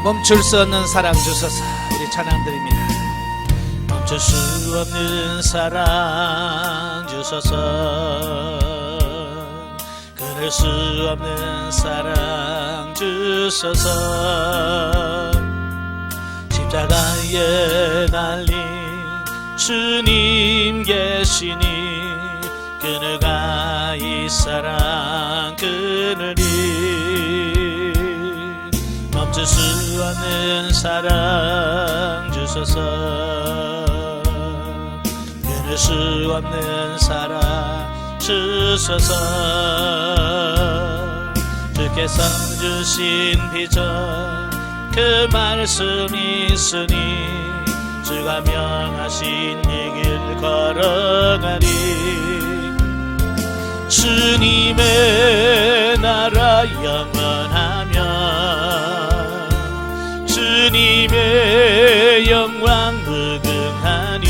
멈출 수 없는 사랑 주소서. 우리 찬양 드립니다. 멈출 수 없는 사랑 주소서. 끊을 수 없는 사랑 주소서. 십자가에 날린 주님 계시니 그누가 이 사랑 끊으리. 멈출 수 없는 사랑 주소서. 끊을 수 없는 사랑 주소서. 주께서 주신 비전 그 말씀이 있으니 주가 명하신 이 길 걸어가리. 주님의 나라 영원하며 주님의 영광 무궁하니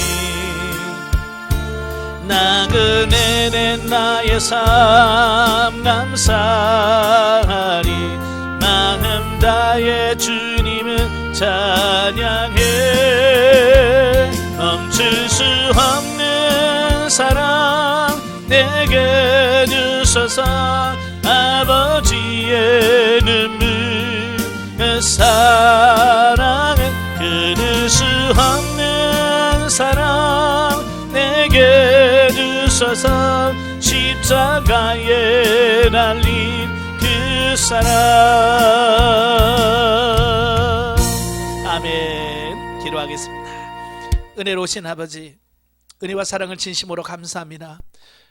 나그네는 나의 삶 감사하리. 마음 다해 주님은 찬양해. 멈출 수 없는 사랑 내게 주소서. 아버지의 눈물 그 사랑은 끊을 수 없는 사랑 내게 주소서. 십자가에 날린 그 사랑. 아멘. 기도하겠습니다. 은혜로우신 아버지, 은혜와 사랑을 진심으로 감사합니다.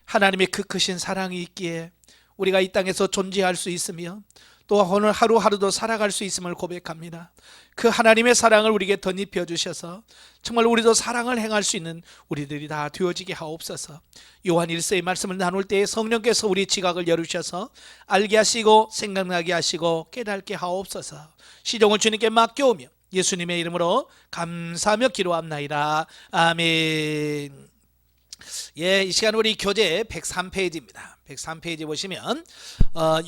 하나님의 그 크신 사랑이 있기에 우리가 이 땅에서 존재할 수 있으며 또 오늘 하루하루도 살아갈 수 있음을 고백합니다. 그 하나님의 사랑을 우리에게 덧입혀 주셔서 정말 우리도 사랑을 행할 수 있는 우리들이 다 되어지게 하옵소서. 요한 1서의 말씀을 나눌 때에 성령께서 우리 지각을 열으셔서 알게 하시고 생각나게 하시고 깨닫게 하옵소서. 시종을 주님께 맡겨오며 예수님의 이름으로 감사하며 기도합나이다. 아멘. 예, 이 시간 우리 교재 103페이지입니다. 103페이지 보시면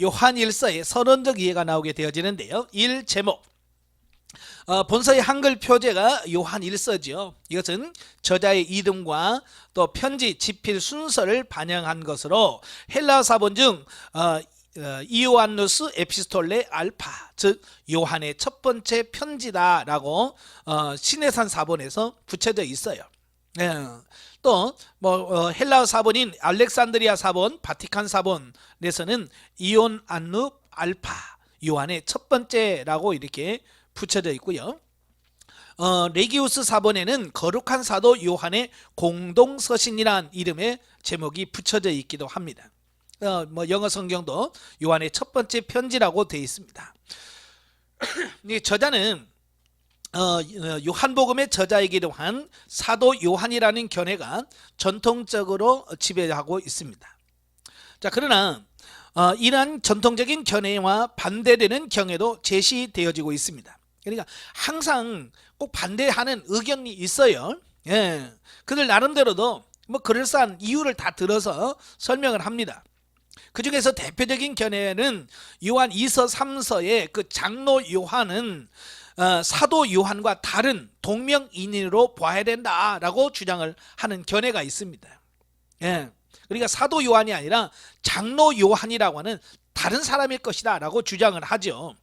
요한 1서의 서론적 이해가 나오게 되어지는데요. 1 제목, 본서의 한글 표제가 요한 1서죠. 이것은 저자의 이름과 또 편지 집필 순서를 반영한 것으로 헬라어 사본 중 이오안누스 에피스톨레 알파, 즉 요한의 첫 번째 편지다라고 시내산 사본에서 붙여져 있어요. 또 헬라어 사본인 알렉산드리아 사본, 바티칸 사본에서는 이온 안누 알파, 요한의 첫 번째라고 이렇게 붙여져 있고요. 레기우스 사본에는 거룩한 사도 요한의 공동서신이란 이름의 제목이 붙여져 있기도 합니다. 영어 성경도 요한의 첫 번째 편지라고 되어 있습니다. 저자는 요한복음의 저자이기도 한 사도 요한이라는 견해가 전통적으로 지배하고 있습니다. 자, 그러나 이러한 전통적인 견해와 반대되는 경우도 제시되어지고 있습니다. 그러니까 항상 꼭 반대하는 의견이 있어요. 예, 그들 나름대로도 그럴싸한 이유를 다 들어서 설명을 합니다. 그 중에서 대표적인 견해는 요한 2서 3서의 그 장로 요한은 사도 요한과 다른 동명이인으로 봐야 된다라고 주장을 하는 견해가 있습니다. 예, 그러니까 사도 요한이 아니라 장로 요한이라고 하는 다른 사람일 것이다 라고 주장을 하죠.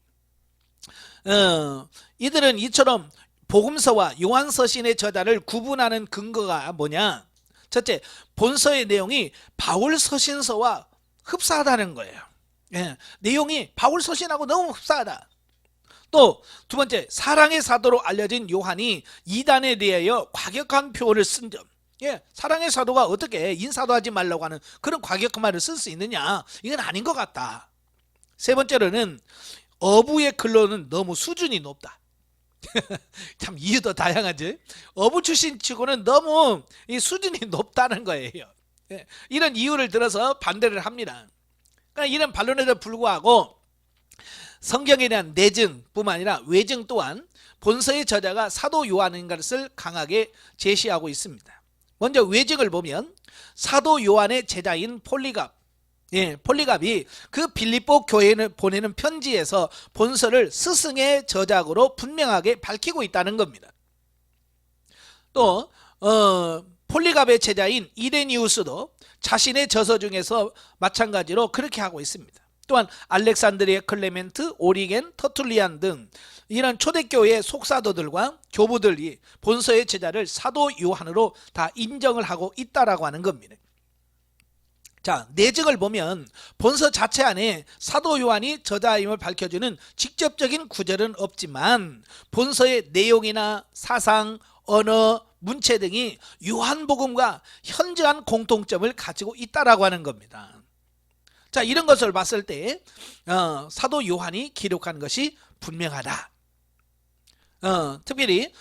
이들은 이처럼 복음서와 요한서신의 저자를 구분하는 근거가 뭐냐? 첫째, 본서의 내용이 바울서신서와 흡사하다는 거예요. 예, 내용이 바울서신하고 너무 흡사하다. 또 두 번째, 사랑의 사도로 알려진 요한이 이단에 대하여 과격한 표현을 쓴 점. 예, 사랑의 사도가 어떻게 인사도 하지 말라고 하는 그런 과격한 말을 쓸 수 있느냐? 이건 아닌 것 같다. 세 번째로는 어부의 글로는 너무 수준이 높다. 참 이유도 다양하지. 어부 출신 치고는 너무 이 수준이 높다는 거예요. 예, 이런 이유를 들어서 반대를 합니다. 그러니까 이런 반론에도 불구하고 성경에 대한 내증뿐만 아니라 외증 또한 본서의 저자가 사도 요한인 것을 강하게 제시하고 있습니다. 먼저 외증을 보면 사도 요한의 제자인 폴리갑, 폴리갑이 그 빌립보 교회에 보내는 편지에서 본서를 스승의 저작으로 분명하게 밝히고 있다는 겁니다. 또 폴리갑의 제자인 이레니우스도 자신의 저서 중에서 마찬가지로 그렇게 하고 있습니다. 또한 알렉산드리아 클레멘트, 오리겐, 터툴리안 등 이런 초대교회의 속사도들과 교부들이 본서의 제자를 사도 요한으로 다 인정을 하고 있다라고 하는 겁니다. 자, 내적을 보면 본서 자체 안에 사도 요한이 저자임을 밝혀주는 직접적인 구절은 없지만 본서의 내용이나 사상, 언어, 문체 등이 요한복음과 현저한 공통점을 가지고 있다라고 하는 겁니다. 자, 이런 것을 봤을 때 사도 요한이 기록한 것이 분명하다. 특별히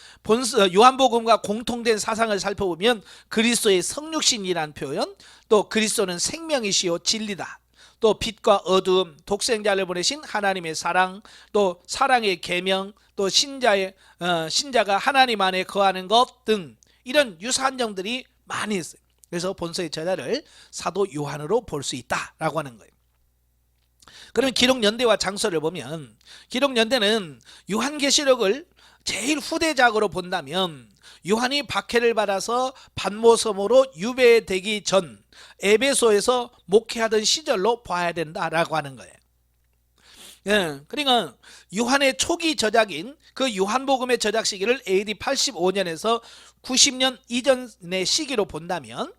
요한복음과 공통된 사상을 살펴보면 그리스도의 성육신이라는 표현, 또 그리스도는 생명이시요 진리다, 또 빛과 어두움, 독생자를 보내신 하나님의 사랑, 또 사랑의 계명, 또 신자가 하나님 안에 거하는 것 등 이런 유사한 점들이 많이 있어요. 그래서 본서의 저자를 사도 요한으로 볼 수 있다라고 하는 거예요. 그러면 기록 연대와 장소를 보면 기록 연대는 요한계시록을 제일 후대작으로 본다면 요한이 박해를 받아서 반모섬으로 유배되기 전 에베소에서 목회하던 시절로 봐야 된다라고 하는 거예요. 그러니까 요한의 초기 저작인 그 요한복음의 저작 시기를 AD 85년에서 90년 이전의 시기로 본다면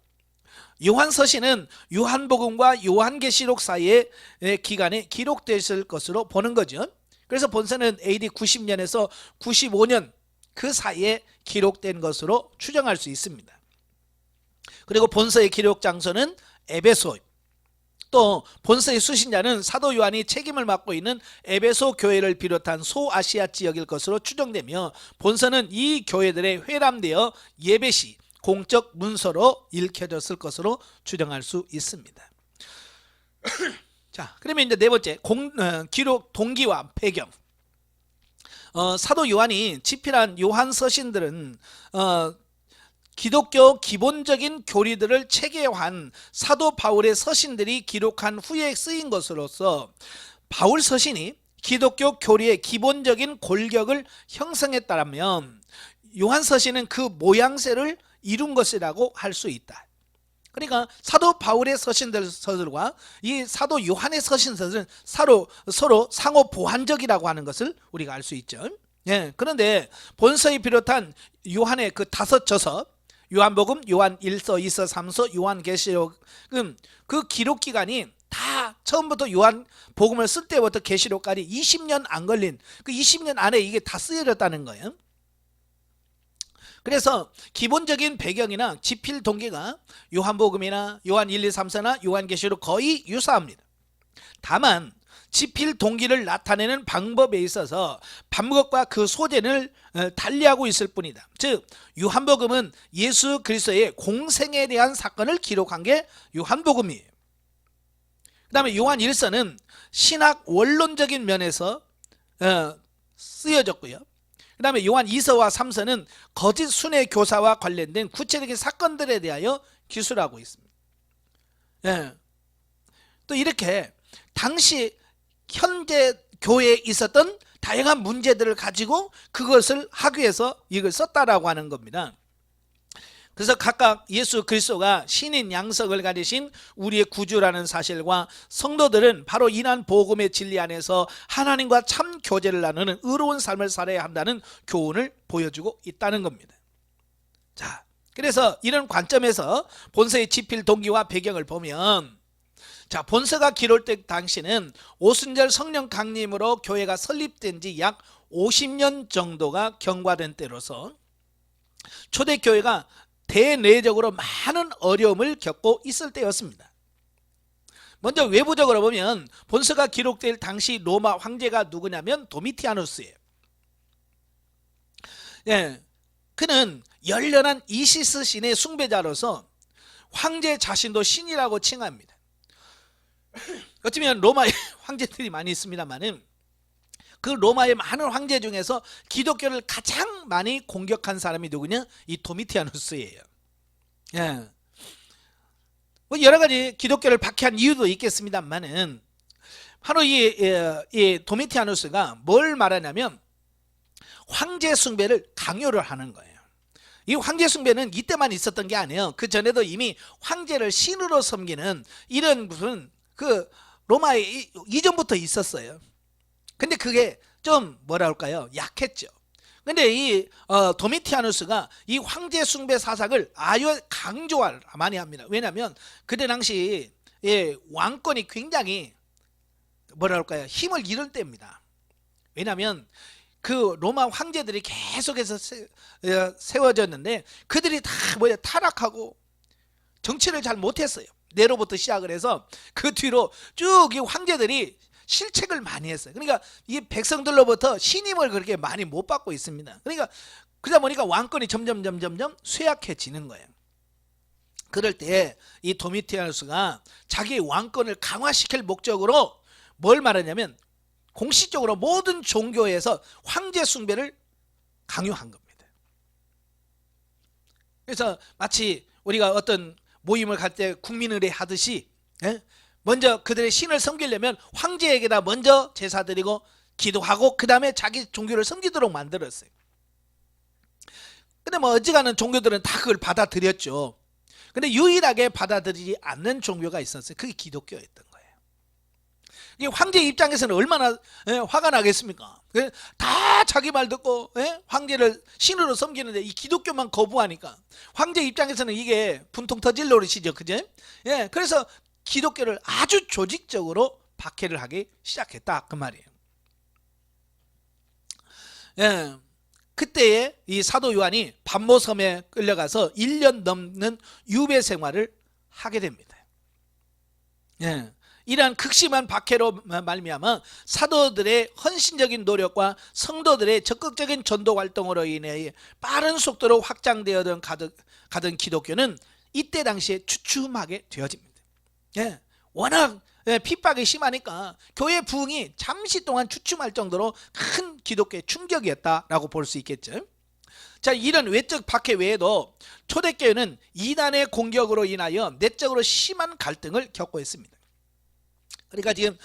요한서신은 요한복음과 요한계시록 사이의 기간에 기록됐을 것으로 보는 거죠. 그래서 본서는 AD 90년에서 95년 그 사이에 기록된 것으로 추정할 수 있습니다. 그리고 본서의 기록 장소는 에베소, 또 본서의 수신자는 사도 요한이 책임을 맡고 있는 에베소 교회를 비롯한 소아시아 지역일 것으로 추정되며 본서는 이 교회들에 회람되어 예배시 공적 문서로 읽혀졌을 것으로 추정할 수 있습니다. 자, 그러면 이제 네 번째 기록 동기와 배경. 사도 요한이 집필한 요한 서신들은 기독교 기본적인 교리들을 체계화한 사도 바울의 서신들이 기록한 후에 쓰인 것으로서 바울 서신이 기독교 교리의 기본적인 골격을 형성했다면 요한 서신은 그 모양새를 이룬 것이라고 할 수 있다. 그러니까 사도 바울의 서신들과 이 사도 요한의 서신들은 서로 상호 보완적이라고 하는 것을 우리가 알 수 있죠. 그런데 본서에 비롯한 요한의 그 5저서, 요한복음, 요한 1서, 2서, 3서, 요한계시록은 그 기록 기간이 다 처음부터 요한복음을 쓸 때부터 계시록까지 20년 안 걸린, 그 20년 안에 이게 다 쓰여졌다는 거예요. 그래서 기본적인 배경이나 집필 동기가 요한복음이나 요한 1, 2, 3서나 요한계시록 거의 유사합니다. 다만 집필 동기를 나타내는 방법에 있어서 방법과 그 소재를 달리하고 있을 뿐이다. 즉 요한복음은 예수 그리스도의 공생에 대한 사건을 기록한 게 요한복음이에요. 그 다음에 요한 1서는 신학 원론적인 면에서 쓰여졌고요. 그 다음에 요한 2서와 3서는 거짓 순회 교사와 관련된 구체적인 사건들에 대하여 기술하고 있습니다. 또 이렇게 당시 현재 교회에 있었던 다양한 문제들을 가지고 그것을 하기 위해서 이걸 썼다라고 하는 겁니다. 그래서 각각 예수 그리스도가 신인 양성을 가지신 우리의 구주라는 사실과 성도들은 바로 이러한 복음의 진리 안에서 하나님과 참 교제를 나누는 의로운 삶을 살아야 한다는 교훈을 보여주고 있다는 겁니다. 자, 그래서 이런 관점에서 본서의 집필 동기와 배경을 보면, 자, 본서가 기록될 당시는 오순절 성령 강림으로 교회가 설립된 지 약 50년 정도가 경과된 때로서 초대교회가 대내적으로 많은 어려움을 겪고 있을 때였습니다. 먼저 외부적으로 보면 본서가 기록될 당시 로마 황제가 누구냐면 도미티아누스예요. 그는 열렬한 이시스 신의 숭배자로서 황제 자신도 신이라고 칭합니다. 어쩌면 로마에 황제들이 많이 있습니다만은 그 로마의 많은 황제 중에서 기독교를 가장 많이 공격한 사람이 누구냐? 이 도미티아누스예요. 뭐 여러 가지 기독교를 박해한 이유도 있겠습니다만은 바로 이 도미티아누스가 뭘 말하냐면 황제 숭배를 강요를 하는 거예요. 이 황제 숭배는 이때만 있었던 게 아니에요. 그 전에도 이미 황제를 신으로 섬기는 이런 무슨 그 로마에 이전부터 있었어요. 근데 그게 좀 뭐라 할까요? 약했죠. 근데 이 도미티아누스가 이 황제 숭배 사상을 아주 강조를 많이 합니다. 왜냐하면 그때 당시 왕권이 굉장히 뭐라 할까요? 힘을 잃을 때입니다. 왜냐하면 그 로마 황제들이 계속해서 세워졌는데 그들이 다 타락하고 정치를 잘 못했어요. 네로부터 시작을 해서 그 뒤로 쭉 이 황제들이 실책을 많이 했어요. 그러니까 이 백성들로부터 신임을 그렇게 많이 못 받고 있습니다. 그러니까 그러다 보니까 왕권이 점점 쇠약해지는 거예요. 그럴 때 이 도미티아누스가 자기 왕권을 강화시킬 목적으로 뭘 말하냐면 공식적으로 모든 종교에서 황제 숭배를 강요한 겁니다. 그래서 마치 우리가 어떤 모임을 갈 때 국민의례 하듯이 먼저 그들의 신을 섬기려면 황제에게다 먼저 제사 드리고 기도하고 그 다음에 자기 종교를 섬기도록 만들었어요. 근데 뭐 어지간한 종교들은 다 그걸 받아들였죠. 근데 유일하게 받아들이지 않는 종교가 있었어요. 그게 기독교였던 거예요. 이 황제 입장에서는 얼마나 화가 나겠습니까? 다 자기 말 듣고 황제를 신으로 섬기는데 이 기독교만 거부하니까 황제 입장에서는 이게 분통 터질 노릇이죠. 그죠? 그래서 기독교를 아주 조직적으로 박해를 하기 시작했다 그 말이에요. 그때에 이 사도 요한이 반모섬에 끌려가서 1년 넘는 유배 생활을 하게 됩니다. 이러한 극심한 박해로 말미암아 사도들의 헌신적인 노력과 성도들의 적극적인 전도 활동으로 인해 빠른 속도로 확장되어던 가던 기독교는 이때 당시에 주춤하게 되어집니다. 워낙 핍박이 심하니까 교회 부흥이 잠시 동안 주춤할 정도로 큰 기독교의 충격이었다라고 볼 수 있겠죠. 자, 이런 외적 박해 외에도 초대교회는 이단의 공격으로 인하여 내적으로 심한 갈등을 겪고 있습니다. 그러니까 지금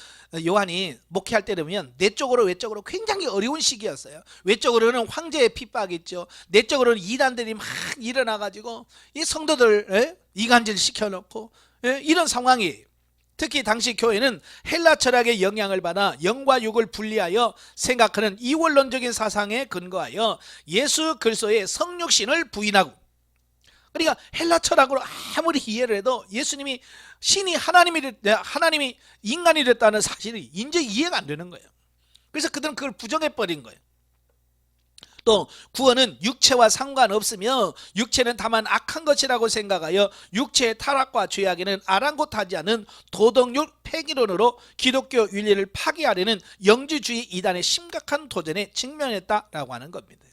요한이 목회할 때 되면 내적으로 외적으로 굉장히 어려운 시기였어요. 외적으로는 황제의 핍박이 있죠. 내적으로는 이단들이 막 일어나가지고 이 성도들 이간질 시켜놓고 이런 상황이, 특히 당시 교회는 헬라 철학의 영향을 받아 영과 육을 분리하여 생각하는 이원론적인 사상에 근거하여 예수 그리스도의 성육신을 부인하고, 그러니까 헬라 철학으로 아무리 이해를 해도 예수님이 신이 하나님이 인간이 됐다는 사실이 이제 이해가 안 되는 거예요. 그래서 그들은 그걸 부정해버린 거예요. 또 구원은 육체와 상관없으며 육체는 다만 악한 것이라고 생각하여 육체의 타락과 죄악에는 아랑곳하지 않은 도덕률 폐기론으로 기독교 윤리를 파괴하려는 영주주의 이단의 심각한 도전에 직면했다라고 하는 겁니다.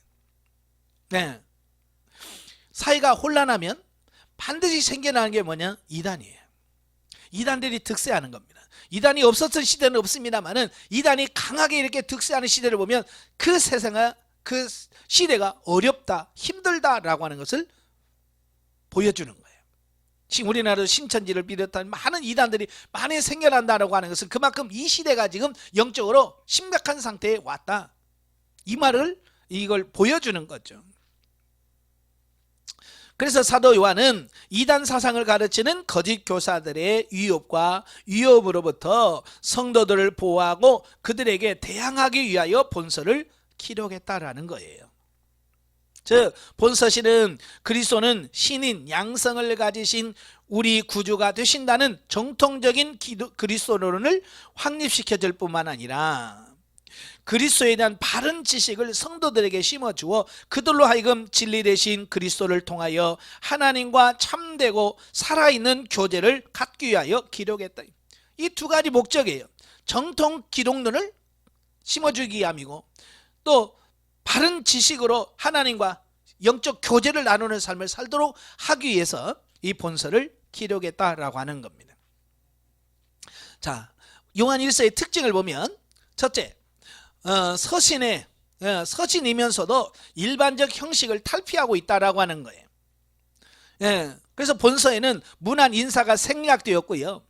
사회가 혼란하면 반드시 생겨나는 게 뭐냐? 이단이에요. 이단들이 득세하는 겁니다. 이단이 없었던 시대는 없습니다만은 이단이 강하게 이렇게 득세하는 시대를 보면 그 세상은 그 시대가 어렵다, 힘들다라고 하는 것을 보여주는 거예요. 지금 우리나라도 신천지를 비롯한 많은 이단들이 많이 생겨난다라고 하는 것은 그만큼 이 시대가 지금 영적으로 심각한 상태에 왔다, 이 말을 이걸 보여주는 거죠. 그래서 사도 요한은 이단 사상을 가르치는 거짓 교사들의 위협으로부터 성도들을 보호하고 그들에게 대항하기 위하여 본서를 기록했다라는 거예요. 즉 본서시는 그리스도는 신인 양성을 가지신 우리 구주가 되신다는 정통적인 그리스도론을 확립시켜줄 뿐만 아니라 그리스도에 대한 바른 지식을 성도들에게 심어주어 그들로 하여금 진리 되신 그리스도를 통하여 하나님과 참되고 살아있는 교제를 갖기 위하여 기록했다. 이 두 가지 목적이에요. 정통 기독론을 심어주기 위함이고 또 바른 지식으로 하나님과 영적 교제를 나누는 삶을 살도록 하기 위해서 이 본서를 기록했다라고 하는 겁니다. 자, 요한 1서의 특징을 보면 첫째, 서신이면서도 일반적 형식을 탈피하고 있다라고 하는 거예요. 그래서 본서에는 문안 인사가 생략되었고요.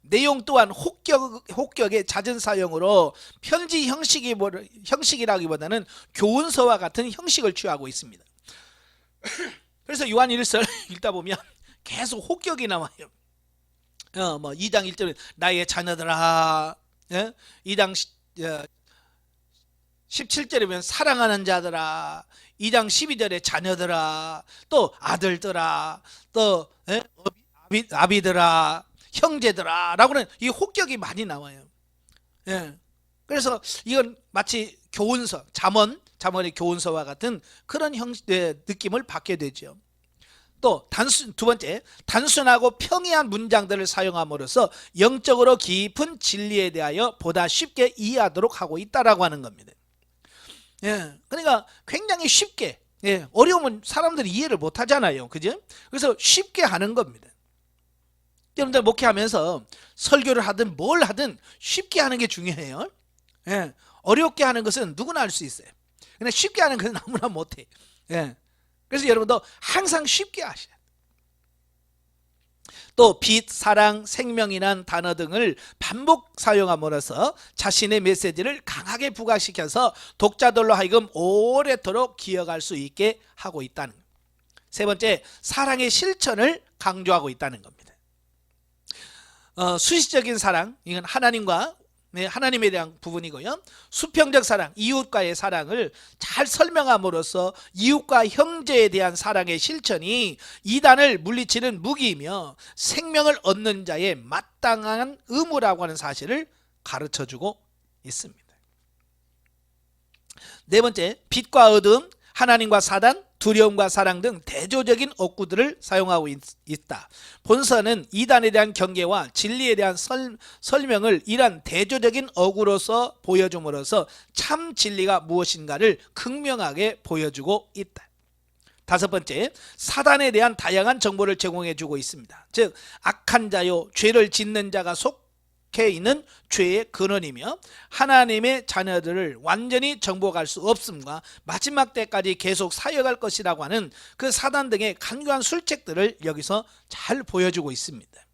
내용 또한 혹격의 잦은 사용으로 편지 형식이라기보다는 교훈서와 같은 형식을 취하고 있습니다. 그래서 요한 1서 읽다 보면 계속 혹격이 나와요. 2장 1절에 나의 자녀들아, 2장 17절이면 사랑하는 자들아, 2장 12절에 자녀들아, 또 아들들아, 또 아비들아, 형제들아 라고는 이 혹격이 많이 나와요. 그래서 이건 마치 교훈서, 잠언의 교훈서와 같은 그런 느낌을 받게 되죠. 또 두 번째, 단순하고 평이한 문장들을 사용함으로써 영적으로 깊은 진리에 대하여 보다 쉽게 이해하도록 하고 있다라고 하는 겁니다. 그러니까 굉장히 쉽게, 어려우면 사람들이 이해를 못 하잖아요. 그죠? 그래서 쉽게 하는 겁니다. 여러분들 목회하면서 설교를 하든 뭘 하든 쉽게 하는 게 중요해요. 어렵게 하는 것은 누구나 할 수 있어요. 근데 쉽게 하는 것은 아무나 못해. 그래서 여러분도 항상 쉽게 하셔야 돼요. 또 빛, 사랑, 생명이란 단어 등을 반복 사용함으로써 자신의 메시지를 강하게 부각시켜서 독자들로 하여금 오래도록 기억할 수 있게 하고 있다는 거예요. 세 번째, 사랑의 실천을 강조하고 있다는 겁니다. 수시적인 사랑, 이건 하나님에 대한 부분이고요. 수평적 사랑, 이웃과의 사랑을 잘 설명함으로써 이웃과 형제에 대한 사랑의 실천이 이단을 물리치는 무기이며 생명을 얻는 자의 마땅한 의무라고 하는 사실을 가르쳐주고 있습니다. 네 번째, 빛과 어둠, 하나님과 사단, 두려움과 사랑 등 대조적인 어구들을 사용하고 있다. 본서는 이단에 대한 경계와 진리에 대한 설명을 이러한 대조적인 어구로서 보여줌으로써 참 진리가 무엇인가를 극명하게 보여주고 있다. 다섯 번째, 사단에 대한 다양한 정보를 제공해주고 있습니다. 즉 악한 자요, 죄를 짓는 자가 속해 있는 죄의 근원이며 하나님의 자녀들을 완전히 정복할 수 없음과 마지막 때까지 계속 사역할 것이라고 하는 그 사단 등의 간교한 술책들을 여기서 잘 보여주고 있습니다.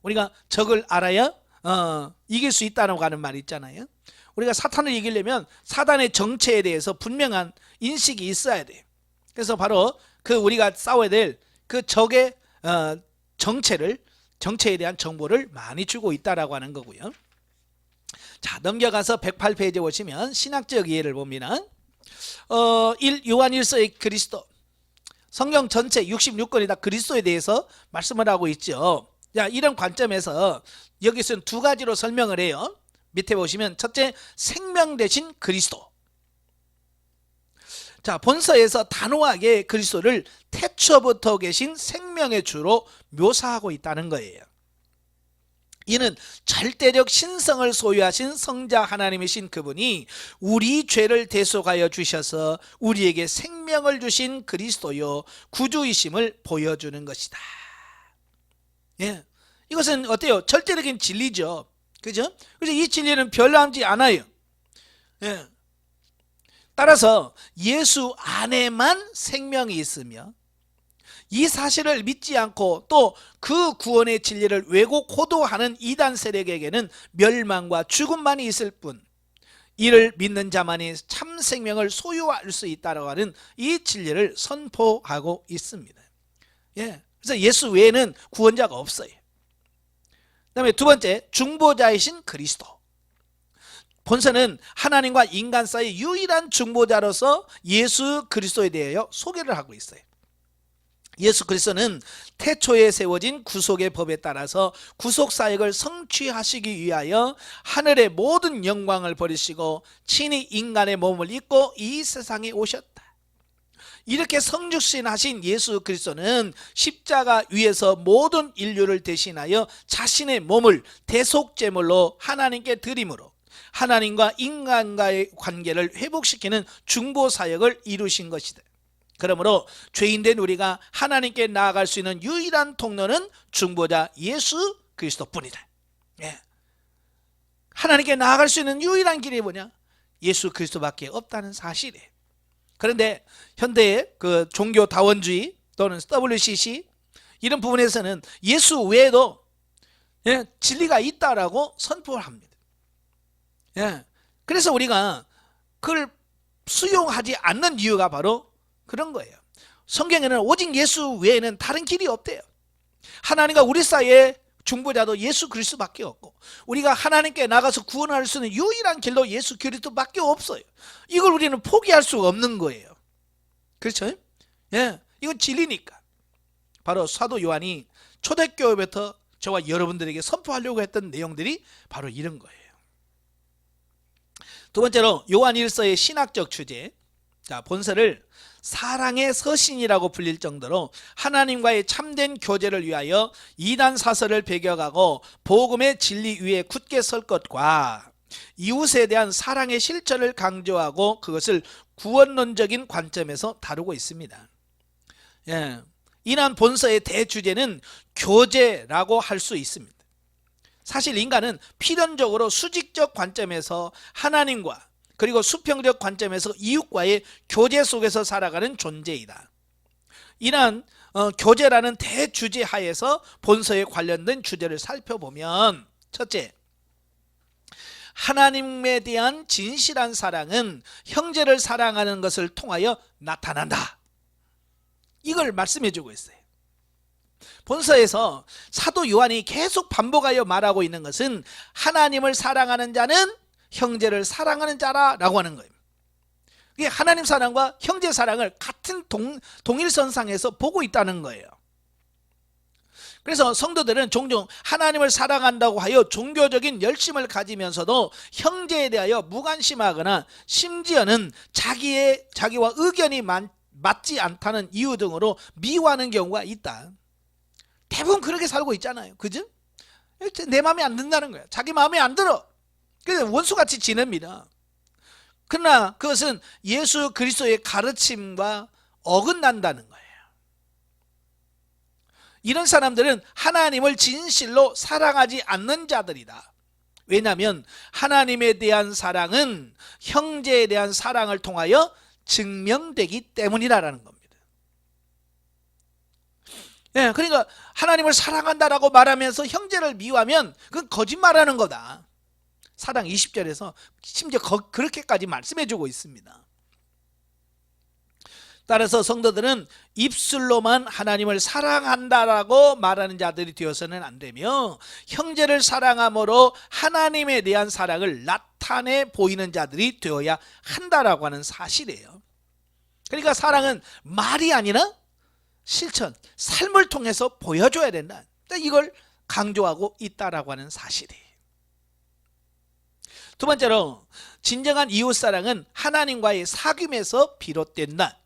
우리가 적을 알아야 이길 수 있다고 하는 말이 있잖아요. 우리가 사탄을 이기려면 사단의 정체에 대해서 분명한 인식이 있어야 돼요. 그래서 바로 우리가 싸워야 될 그 적의 정체에 대한 정보를 많이 주고 있다라고 하는 거고요. 자, 넘겨가서 108페이지에 보시면 신학적 이해를 봅니다. 요한 1서의 그리스도, 성경 전체 66권이 다 그리스도에 대해서 말씀을 하고 있죠. 자, 이런 관점에서 여기서는 두 가지로 설명을 해요. 밑에 보시면 첫째, 생명 대신 그리스도. 자, 본서에서 단호하게 그리스도를 태초부터 계신 생명의 주로 묘사하고 있다는 거예요. 이는 절대적 신성을 소유하신 성자 하나님이신 그분이 우리 죄를 대속하여 주셔서 우리에게 생명을 주신 그리스도요 구주이심을 보여주는 것이다. 이것은 어때요? 절대적인 진리죠. 그죠? 그래서 이 진리는 변함지 않아요. 따라서 예수 안에만 생명이 있으며 이 사실을 믿지 않고 또 그 구원의 진리를 왜곡 호도하는 이단 세력에게는 멸망과 죽음만이 있을 뿐 이를 믿는 자만이 참 생명을 소유할 수 있다고 하는 이 진리를 선포하고 있습니다. 그래서 예수 외에는 구원자가 없어요. 그 다음에 두 번째, 중보자이신 그리스도. 본서는 하나님과 인간 사이의 유일한 중보자로서 예수 그리스도에 대하여 소개를 하고 있어요. 예수 그리스도는 태초에 세워진 구속의 법에 따라서 구속사역을 성취하시기 위하여 하늘의 모든 영광을 버리시고 친히 인간의 몸을 입고 이 세상에 오셨다. 이렇게 성육신하신 예수 그리스도는 십자가 위에서 모든 인류를 대신하여 자신의 몸을 대속제물로 하나님께 드림으로 하나님과 인간과의 관계를 회복시키는 중보사역을 이루신 것이다. 그러므로 죄인된 우리가 하나님께 나아갈 수 있는 유일한 통로는 중보자 예수 그리스도뿐이다. 하나님께 나아갈 수 있는 유일한 길이 뭐냐? 예수 그리스도밖에 없다는 사실이에요. 그런데 현대의 그 종교 다원주의 또는 WCC 이런 부분에서는 예수 외에도 진리가 있다라고 선포를 합니다. 그래서 우리가 그걸 수용하지 않는 이유가 바로 그런 거예요. 성경에는 오직 예수 외에는 다른 길이 없대요. 하나님과 우리 사이에 중보자도 예수 그리스도밖에 없고, 우리가 하나님께 나가서 구원할 수 있는 유일한 길도 예수 그리스도밖에 없어요. 이걸 우리는 포기할 수가 없는 거예요. 그렇죠? 이건 진리니까. 바로 사도 요한이 초대교회부터 저와 여러분들에게 선포하려고 했던 내용들이 바로 이런 거예요. 두 번째로 요한 1서의 신학적 주제, 본서를 사랑의 서신이라고 불릴 정도로 하나님과의 참된 교제를 위하여 이단 사설을 배격하고 복음의 진리 위에 굳게 설 것과 이웃에 대한 사랑의 실천을 강조하고 그것을 구원론적인 관점에서 다루고 있습니다. 이난 본서의 대주제는 교제라고 할 수 있습니다. 사실 인간은 필연적으로 수직적 관점에서 하나님과 그리고 수평적 관점에서 이웃과의 교제 속에서 살아가는 존재이다. 이런 교제라는 대주제 하에서 본서에 관련된 주제를 살펴보면, 첫째, 하나님에 대한 진실한 사랑은 형제를 사랑하는 것을 통하여 나타난다. 이걸 말씀해 주고 있어요. 본서에서 사도 요한이 계속 반복하여 말하고 있는 것은 하나님을 사랑하는 자는 형제를 사랑하는 자라고 하는 거예요. 이게 하나님 사랑과 형제 사랑을 같은 동일선상에서 보고 있다는 거예요. 그래서 성도들은 종종 하나님을 사랑한다고 하여 종교적인 열심을 가지면서도 형제에 대하여 무관심하거나 심지어는 자기와 의견이 맞지 않다는 이유 등으로 미워하는 경우가 있다. 대부분 그렇게 살고 있잖아요. 그죠? 내 마음에 안 든다는 거야. 자기 마음에 안 들어. 그래서 원수같이 지냅니다. 그러나 그것은 예수 그리스도의 가르침과 어긋난다는 거예요. 이런 사람들은 하나님을 진실로 사랑하지 않는 자들이다. 왜냐하면 하나님에 대한 사랑은 형제에 대한 사랑을 통하여 증명되기 때문이라는 겁니다. 그러니까 하나님을 사랑한다라고 말하면서 형제를 미워하면 그건 거짓말하는 거다. 사랑 20절에서 심지어 그렇게까지 말씀해 주고 있습니다. 따라서 성도들은 입술로만 하나님을 사랑한다라고 말하는 자들이 되어서는 안 되며, 형제를 사랑함으로 하나님에 대한 사랑을 나타내 보이는 자들이 되어야 한다라고 하는 사실이에요. 그러니까 사랑은 말이 아니라 실천, 삶을 통해서 보여줘야 된다. 이걸 강조하고 있다라고 하는 사실이에요. 두 번째로, 진정한 이웃사랑은 하나님과의 사귐에서 비롯된다.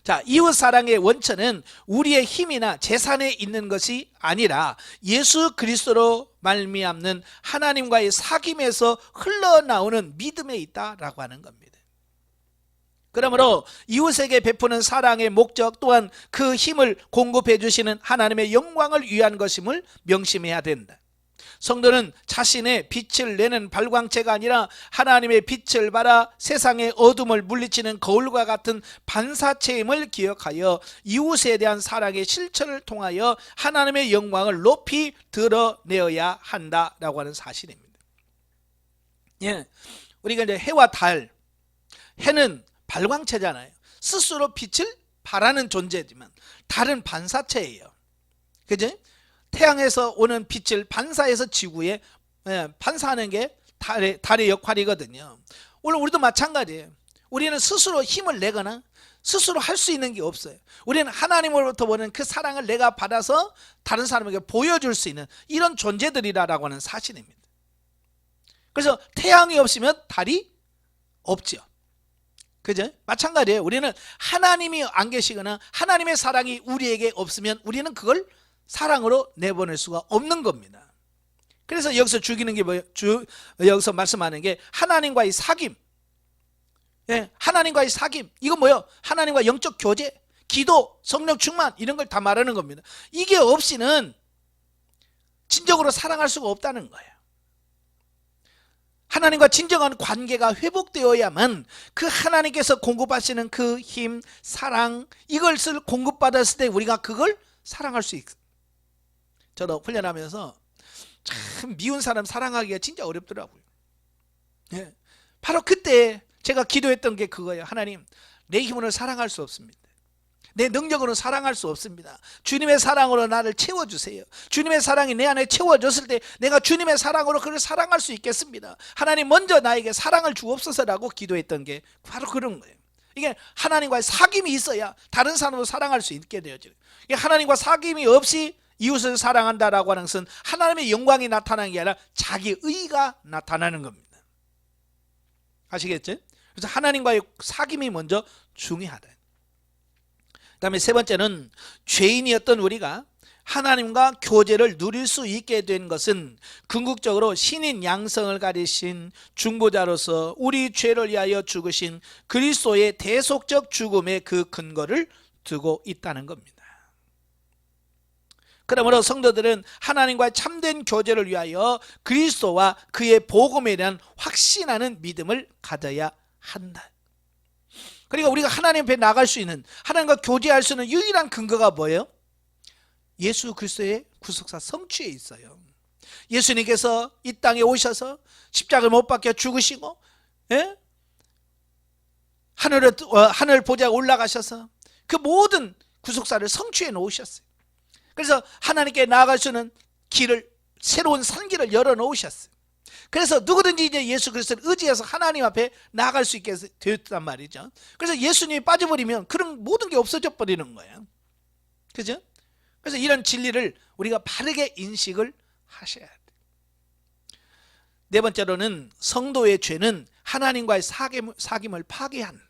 자, 이웃사랑의 원천은 우리의 힘이나 재산에 있는 것이 아니라 예수 그리스도로 말미암는 하나님과의 사귐에서 흘러나오는 믿음에 있다라고 하는 겁니다. 그러므로 이웃에게 베푸는 사랑의 목적 또한 그 힘을 공급해 주시는 하나님의 영광을 위한 것임을 명심해야 된다. 성도는 자신의 빛을 내는 발광체가 아니라 하나님의 빛을 발하 세상의 어둠을 물리치는 거울과 같은 반사체임을 기억하여 이웃에 대한 사랑의 실천을 통하여 하나님의 영광을 높이 드러내어야 한다라고 하는 사실입니다. 우리가 이제 해와 달, 해는 발광체잖아요. 스스로 빛을 발하는 존재지만 달은 반사체예요. 그죠? 태양에서 오는 빛을 반사해서 지구에 반사하는 게 달의 역할이거든요. 오늘 우리도 마찬가지예요. 우리는 스스로 힘을 내거나 스스로 할 수 있는 게 없어요. 우리는 하나님으로부터 오는 그 사랑을 내가 받아서 다른 사람에게 보여줄 수 있는 이런 존재들이라고 하는 사실입니다. 그래서 태양이 없으면 달이 없죠. 그죠? 마찬가지예요. 우리는 하나님이 안 계시거나 하나님의 사랑이 우리에게 없으면 우리는 그걸 사랑으로 내보낼 수가 없는 겁니다. 그래서 여기서 죽이는 게 뭐예요? 여기서 말씀하는 게 하나님과의 사귐. 하나님과의 사귐. 이건 뭐예요? 하나님과 영적 교제, 기도, 성령 충만 이런 걸 다 말하는 겁니다. 이게 없이는 진정으로 사랑할 수가 없다는 거예요. 하나님과 진정한 관계가 회복되어야만 그 하나님께서 공급하시는 그 힘, 사랑 이것을 공급받았을 때 우리가 그걸 사랑할 수 있어요. 저도 훈련하면서 참 미운 사람 사랑하기가 진짜 어렵더라고요. 예. 바로 그때 제가 기도했던 게 그거예요. 하나님, 내 힘으로 사랑할 수 없습니다. 내 능력으로 사랑할 수 없습니다. 주님의 사랑으로 나를 채워주세요. 주님의 사랑이 내 안에 채워졌을 때 내가 주님의 사랑으로 그를 사랑할 수 있겠습니다. 하나님 먼저 나에게 사랑을 주옵소서라고 기도했던 게 바로 그런 거예요. 이게 하나님과의 사귐이 있어야 다른 사람도 사랑할 수 있게 되어져요. 이게 하나님과 사귐이 없이 이웃을 사랑한다라고 하는 것은 하나님의 영광이 나타나는 게 아니라 자기 의가 나타나는 겁니다. 아시겠죠? 그래서 하나님과의 사귐이 먼저 중요하다. 그 다음에 세 번째는 죄인이었던 우리가 하나님과 교제를 누릴 수 있게 된 것은 궁극적으로 신인 양성을 가리신 중보자로서 우리 죄를 위하여 죽으신 그리스도의 대속적 죽음의 그 근거를 두고 있다는 겁니다. 그러므로 성도들은 하나님과의 참된 교제를 위하여 그리스도와 그의 복음에 대한 확신하는 믿음을 가져야 한다. 그러니까 우리가 하나님 앞에 나갈 수 있는, 하나님과 교제할 수 있는 유일한 근거가 뭐예요? 예수 그리스도의 구속사 성취에 있어요. 예수님께서 이 땅에 오셔서 십자가를 못 박혀 죽으시고, 예? 하늘 보좌에 올라가셔서 그 모든 구속사를 성취해 놓으셨어요. 그래서 하나님께 나아갈 수 있는 길을, 새로운 산길을 열어 놓으셨어요. 그래서 누구든지 이제 예수 그리스도를 의지해서 하나님 앞에 나아갈 수 있게 되었단 말이죠. 그래서 예수님이 빠져버리면 그런 모든 게 없어져 버리는 거예요. 그죠? 그래서 이런 진리를 우리가 바르게 인식을 하셔야 돼요. 네 번째로는 성도의 죄는 하나님과의 사귐을 파괴한다.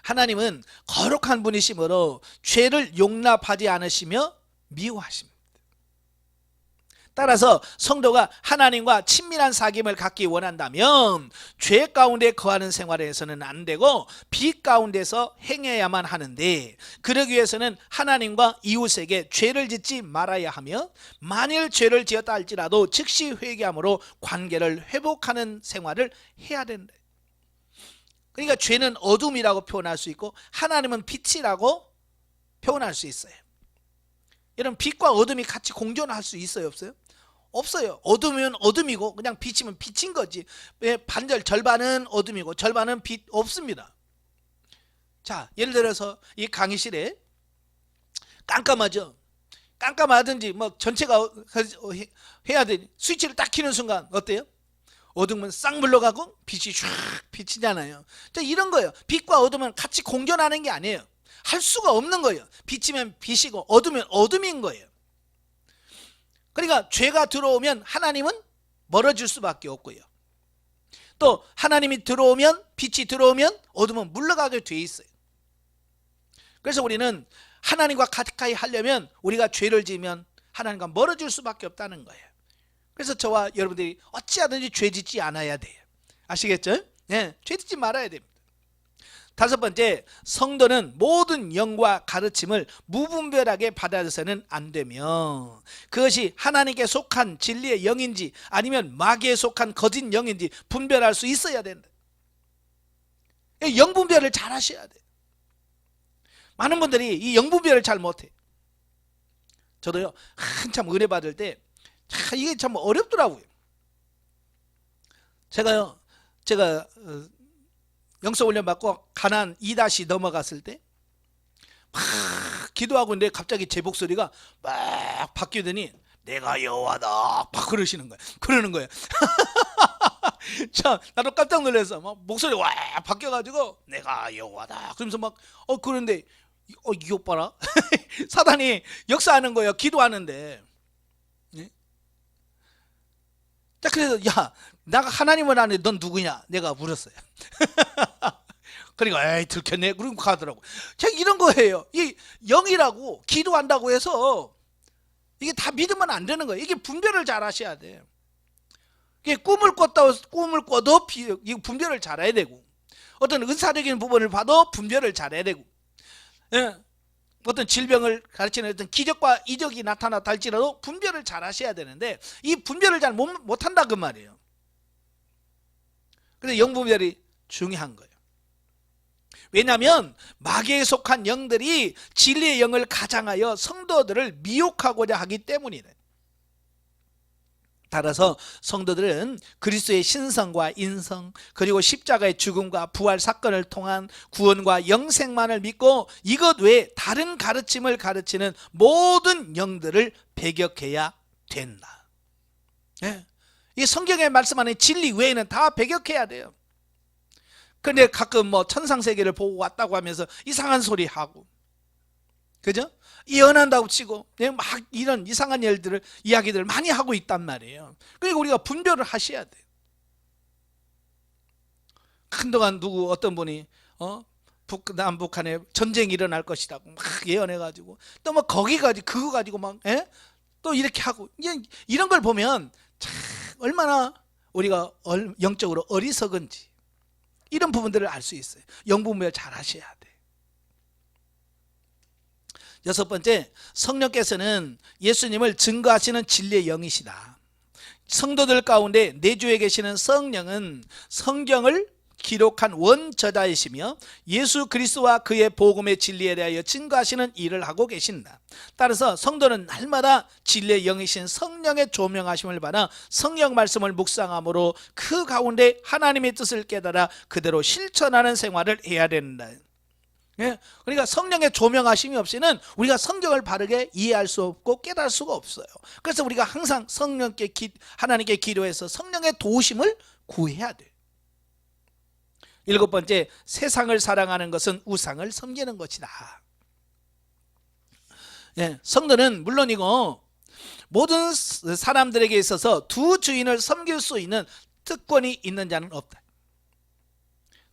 하나님은 거룩한 분이시므로 죄를 용납하지 않으시며 미워하십니다. 따라서 성도가 하나님과 친밀한 사귐을 갖기 원한다면 죄 가운데 거하는 생활에서는 안 되고 빛 가운데서 행해야만 하는데, 그러기 위해서는 하나님과 이웃에게 죄를 짓지 말아야 하며 만일 죄를 지었다 할지라도 즉시 회개함으로 관계를 회복하는 생활을 해야 된다. 그러니까 죄는 어둠이라고 표현할 수 있고 하나님은 빛이라고 표현할 수 있어요. 여러분, 빛과 어둠이 같이 공존할 수 있어요, 없어요? 없어요. 어둠이면 어둠이고 그냥 빛이면 빛인 거지. 반절, 절반은 어둠이고 절반은 빛 없습니다. 자, 예를 들어서 이 강의실에 깜깜하죠. 깜깜하든지 뭐 전체가 해야 돼. 스위치를 딱 켜는 순간 어때요? 어둠은 싹 물러가고 빛이 쫙 비치잖아요. 자, 이런 거예요. 빛과 어둠은 같이 공존하는 게 아니에요. 할 수가 없는 거예요. 빛이면 빛이고 어둠이면 어둠인 거예요. 그러니까 죄가 들어오면 하나님은 멀어질 수밖에 없고요. 또 하나님이 들어오면, 빛이 들어오면 어둠은 물러가게 돼 있어요. 그래서 우리는 하나님과 가까이 하려면 우리가 죄를 지으면 하나님과 멀어질 수밖에 없다는 거예요. 그래서 저와 여러분들이 어찌하든지 죄 짓지 않아야 돼요. 아시겠죠? 네, 죄 짓지 말아야 됩니다. 다섯 번째, 성도는 모든 영과 가르침을 무분별하게 받아서는 안 되며 그것이 하나님께 속한 진리의 영인지 아니면 마귀에 속한 거짓 영인지 분별할 수 있어야 된다. 영분별을 잘 하셔야 돼요. 많은 분들이 이 영분별을 잘 못해. 저도요, 한참 은혜 받을 때 이게 참 어렵더라고요. 제가 영성훈련 받고 가나안 2다시 넘어갔을 때 막 기도하고 있는데 갑자기 제 목소리가 막 바뀌더니 내가 여호와다 막 그러시는 거예요. 그러는 거예요. 참, 나도 깜짝 놀라서 막 목소리가 와 바뀌어가지고 내가 여호와다 그러면서 막 그런데 이 오빠라 사단이 역사하는 거예요. 기도하는데. 네? 자, 그래서 야, 내가 하나님을 아는데 넌 누구냐? 내가 물었어요. 그러니까 에이 들켰네. 그러고 가더라고. 제가 이런 거예요. 이 영이라고 기도한다고 해서 이게 다 믿으면 안 되는 거예요. 이게 분별을 잘 하셔야 돼. 이게 꿈을 꿔도 분별을 잘해야 되고, 어떤 은사적인 부분을 봐도 분별을 잘해야 되고, 예. 어떤 질병을 가르치는 어떤 기적과 이적이 나타났다 할지라도 분별을 잘 하셔야 되는데 이 분별을 잘 못한다 그 말이에요. 그래서 영분별이 중요한 거예요. 왜냐하면 마귀에 속한 영들이 진리의 영을 가장하여 성도들을 미혹하고자 하기 때문이래. 따라서 성도들은 그리스도의 신성과 인성, 그리고 십자가의 죽음과 부활 사건을 통한 구원과 영생만을 믿고 이것 외에 다른 가르침을 가르치는 모든 영들을 배격해야 된다. 예. 이 성경에 말씀하는 진리 외에는 다 배격해야 돼요. 근데 가끔 뭐 천상세계를 보고 왔다고 하면서 이상한 소리 하고, 그죠? 예언한다고 치고 막 이런 이상한 이야기들을 많이 하고 있단 말이에요. 그러니까 우리가 분별을 하셔야 돼요. 한동안 어떤 분이 남북한에 전쟁이 일어날 것이라고 막 예언해가지고 또 뭐 거기까지 그거 가지고 막 또 이렇게 하고, 이런 걸 보면 참 얼마나 우리가 영적으로 어리석은지 이런 부분들을 알 수 있어요. 영분별 잘 하셔야 돼. 여섯 번째, 성령께서는 예수님을 증거하시는 진리의 영이시다. 성도들 가운데 내주에 계시는 성령은 성경을 기록한 원저자이시며 예수 그리스도와 그의 복음의 진리에 대하여 증거하시는 일을 하고 계신다. 따라서 성도는 날마다 진리의 영이신 성령의 조명하심을 받아 성경 말씀을 묵상함으로 그 가운데 하나님의 뜻을 깨달아 그대로 실천하는 생활을 해야 된다. 그러니까 성령의 조명하심이 없이는 우리가 성경을 바르게 이해할 수 없고 깨달을 수가 없어요. 그래서 우리가 항상 하나님께 기도해서 성령의 도우심을 구해야 돼요. 일곱 번째, 세상을 사랑하는 것은 우상을 섬기는 것이다. 성도는 물론이고 모든 사람들에게 있어서 두 주인을 섬길 수 있는 특권이 있는 자는 없다.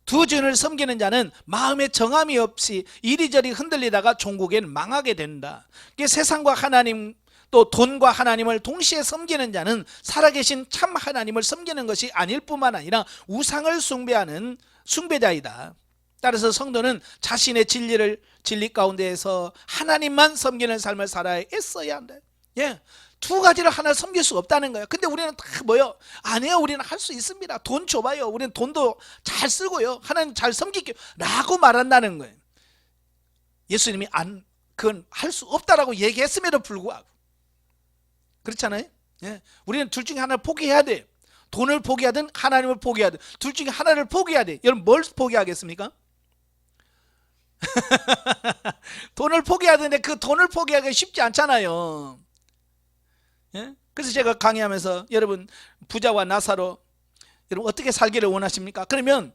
두 주인을 섬기는 자는 마음의 정함이 없이 이리저리 흔들리다가 종국엔 망하게 된다. 세상과 하나님, 또 돈과 하나님을 동시에 섬기는 자는 살아계신 참 하나님을 섬기는 것이 아닐 뿐만 아니라 우상을 숭배하는 숭배자이다. 따라서 성도는 자신의 진리 가운데에서 하나님만 섬기는 삶을 살아야 애써야 한다. 두 가지를 하나 섬길 수 없다는 거예요. 근데 우리는 다 뭐요? 아니에요. 우리는 할 수 있습니다. 돈 줘봐요. 우리는 돈도 잘 쓰고요. 하나님 잘 섬길게요. 라고 말한다는 거예요. 예수님이 그건 할 수 없다라고 얘기했음에도 불구하고. 그렇잖아요. 우리는 둘 중에 하나를 포기해야 돼요. 돈을 포기하든 하나님을 포기해야 돼. 둘 중에 하나를 포기해야 돼. 여러분 뭘 포기하겠습니까? 돈을 포기하는데 그 돈을 포기하기가 쉽지 않잖아요. 그래서 제가 강의하면서 여러분 부자와 나사로 여러분 어떻게 살기를 원하십니까? 그러면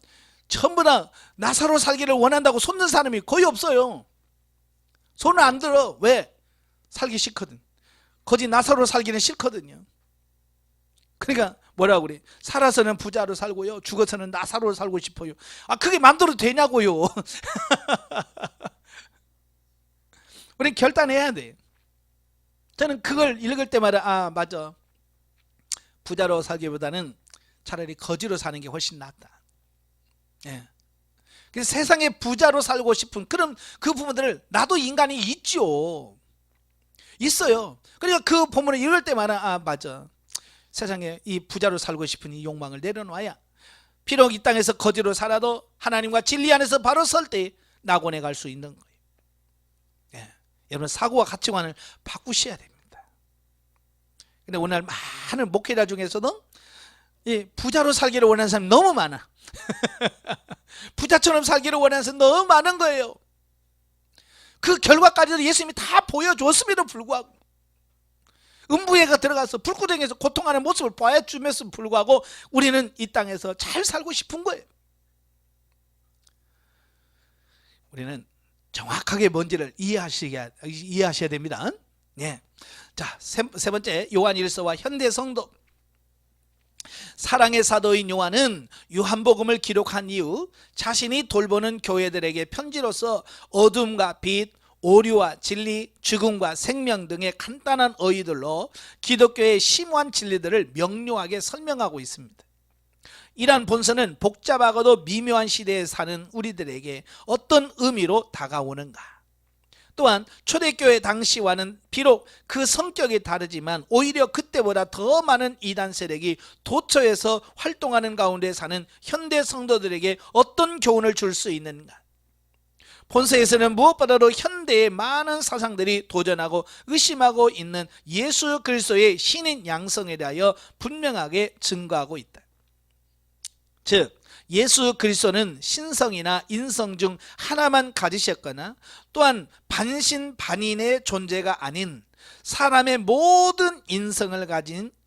전부 다 나사로 살기를 원한다고 손든 사람이 거의 없어요. 손을 안 들어. 왜? 살기 싫거든. 거지 나사로 살기는 싫거든요. 그러니까 뭐라고 그래? 살아서는 부자로 살고요, 죽어서는 나사로로 살고 싶어요. 그게 마음대로 되냐고요. 우리 결단해야 돼. 저는 그걸 읽을 때마다 맞아, 부자로 살기보다는 차라리 거지로 사는 게 훨씬 낫다. 그래서 세상에 부자로 살고 싶은 그런 그 부분들을 나도 인간이 있죠. 있어요. 그러니까 그 본문을 읽을 때마다 맞아, 세상에 이 부자로 살고 싶은 이 욕망을 내려놔야 비록 이 땅에서 거지로 살아도 하나님과 진리 안에서 바로 설 때 낙원에 갈 수 있는 거예요. 여러분 사고와 가치관을 바꾸셔야 됩니다. 근데 오늘 많은 목회자 중에서도 이 부자로 살기를 원하는 사람이 너무 많아. 부자처럼 살기를 원하는 사람이 너무 많은 거예요. 그 결과까지도 예수님이 다 보여줬음에도 불구하고, 음부에가 들어가서 불구덩이에서 고통하는 모습을 보여주면서 불구하고 우리는 이 땅에서 잘 살고 싶은 거예요. 우리는 정확하게 뭔지를 이해하셔야 됩니다. 자, 세 번째, 요한 1서와 현대 성도. 사랑의 사도인 요한은 요한복음을 기록한 이후 자신이 돌보는 교회들에게 편지로서 어둠과 빛, 오류와 진리, 죽음과 생명 등의 간단한 어휘들로 기독교의 심오한 진리들을 명료하게 설명하고 있습니다. 이러한 본서는 복잡하고도 미묘한 시대에 사는 우리들에게 어떤 의미로 다가오는가? 또한 초대교회 당시와는 비록 그 성격이 다르지만 오히려 그때보다 더 많은 이단 세력이 도처에서 활동하는 가운데 사는 현대 성도들에게 어떤 교훈을 줄 수 있는가? 본서에서는 무엇보다도 현대의 많은 사상들이 도전하고 의심하고 있는 예수 그리스도의 신인 양성에 대하여 분명하게 증거하고 있다. 즉 예수 그리스도는 신성이나 인성 중 하나만 가지셨거나 또한 반신반인의 존재가 아닌 사람의 모든 인성을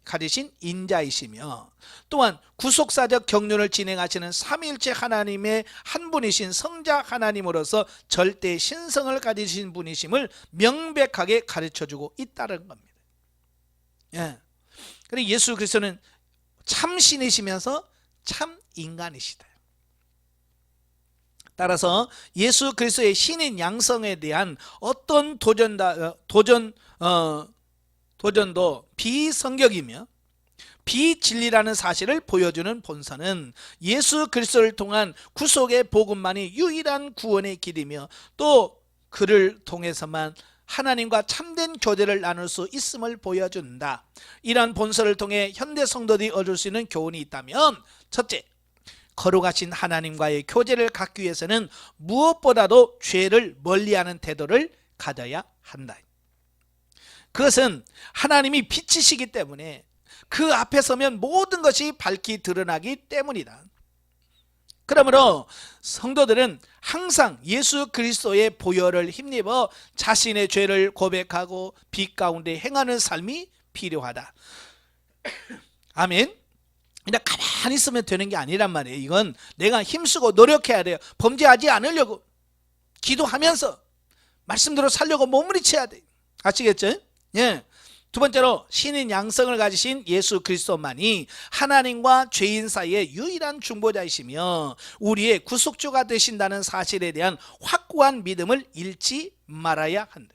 가지신 인자이시며 또한 구속사적 경륜을 진행하시는 삼위일체 하나님의 한 분이신 성자 하나님으로서 절대 신성을 가지신 분이심을 명백하게 가르쳐주고 있다는 겁니다. 예. 그리고 예수 그리스도는 참 신이시면서 참 인간이시다. 따라서 예수 그리스도의 신인 양성에 대한 어떤 도전도 비성격이며 비진리라는 사실을 보여주는 본서는 예수 그리스도를 통한 구속의 복음만이 유일한 구원의 길이며 또 그를 통해서만 하나님과 참된 교제를 나눌 수 있음을 보여준다. 이러한 본서를 통해 현대 성도들이 얻을 수 있는 교훈이 있다면, 첫째, 거룩하신 하나님과의 교제를 갖기 위해서는 무엇보다도 죄를 멀리하는 태도를 가져야 한다. 그것은 하나님이 빛이시기 때문에 그 앞에 서면 모든 것이 밝히 드러나기 때문이다. 그러므로 성도들은 항상 예수 그리스도의 보혈을 힘입어 자신의 죄를 고백하고 빛 가운데 행하는 삶이 필요하다. 아멘. 그냥 가만히 있으면 되는 게 아니란 말이에요. 이건 내가 힘쓰고 노력해야 돼요. 범죄하지 않으려고 기도하면서 말씀대로 살려고 몸부림쳐야 돼요. 아시겠죠? 예. 두 번째로 신인 양성을 가지신 예수 그리스도만이 하나님과 죄인 사이의 유일한 중보자이시며 우리의 구속주가 되신다는 사실에 대한 확고한 믿음을 잃지 말아야 한다.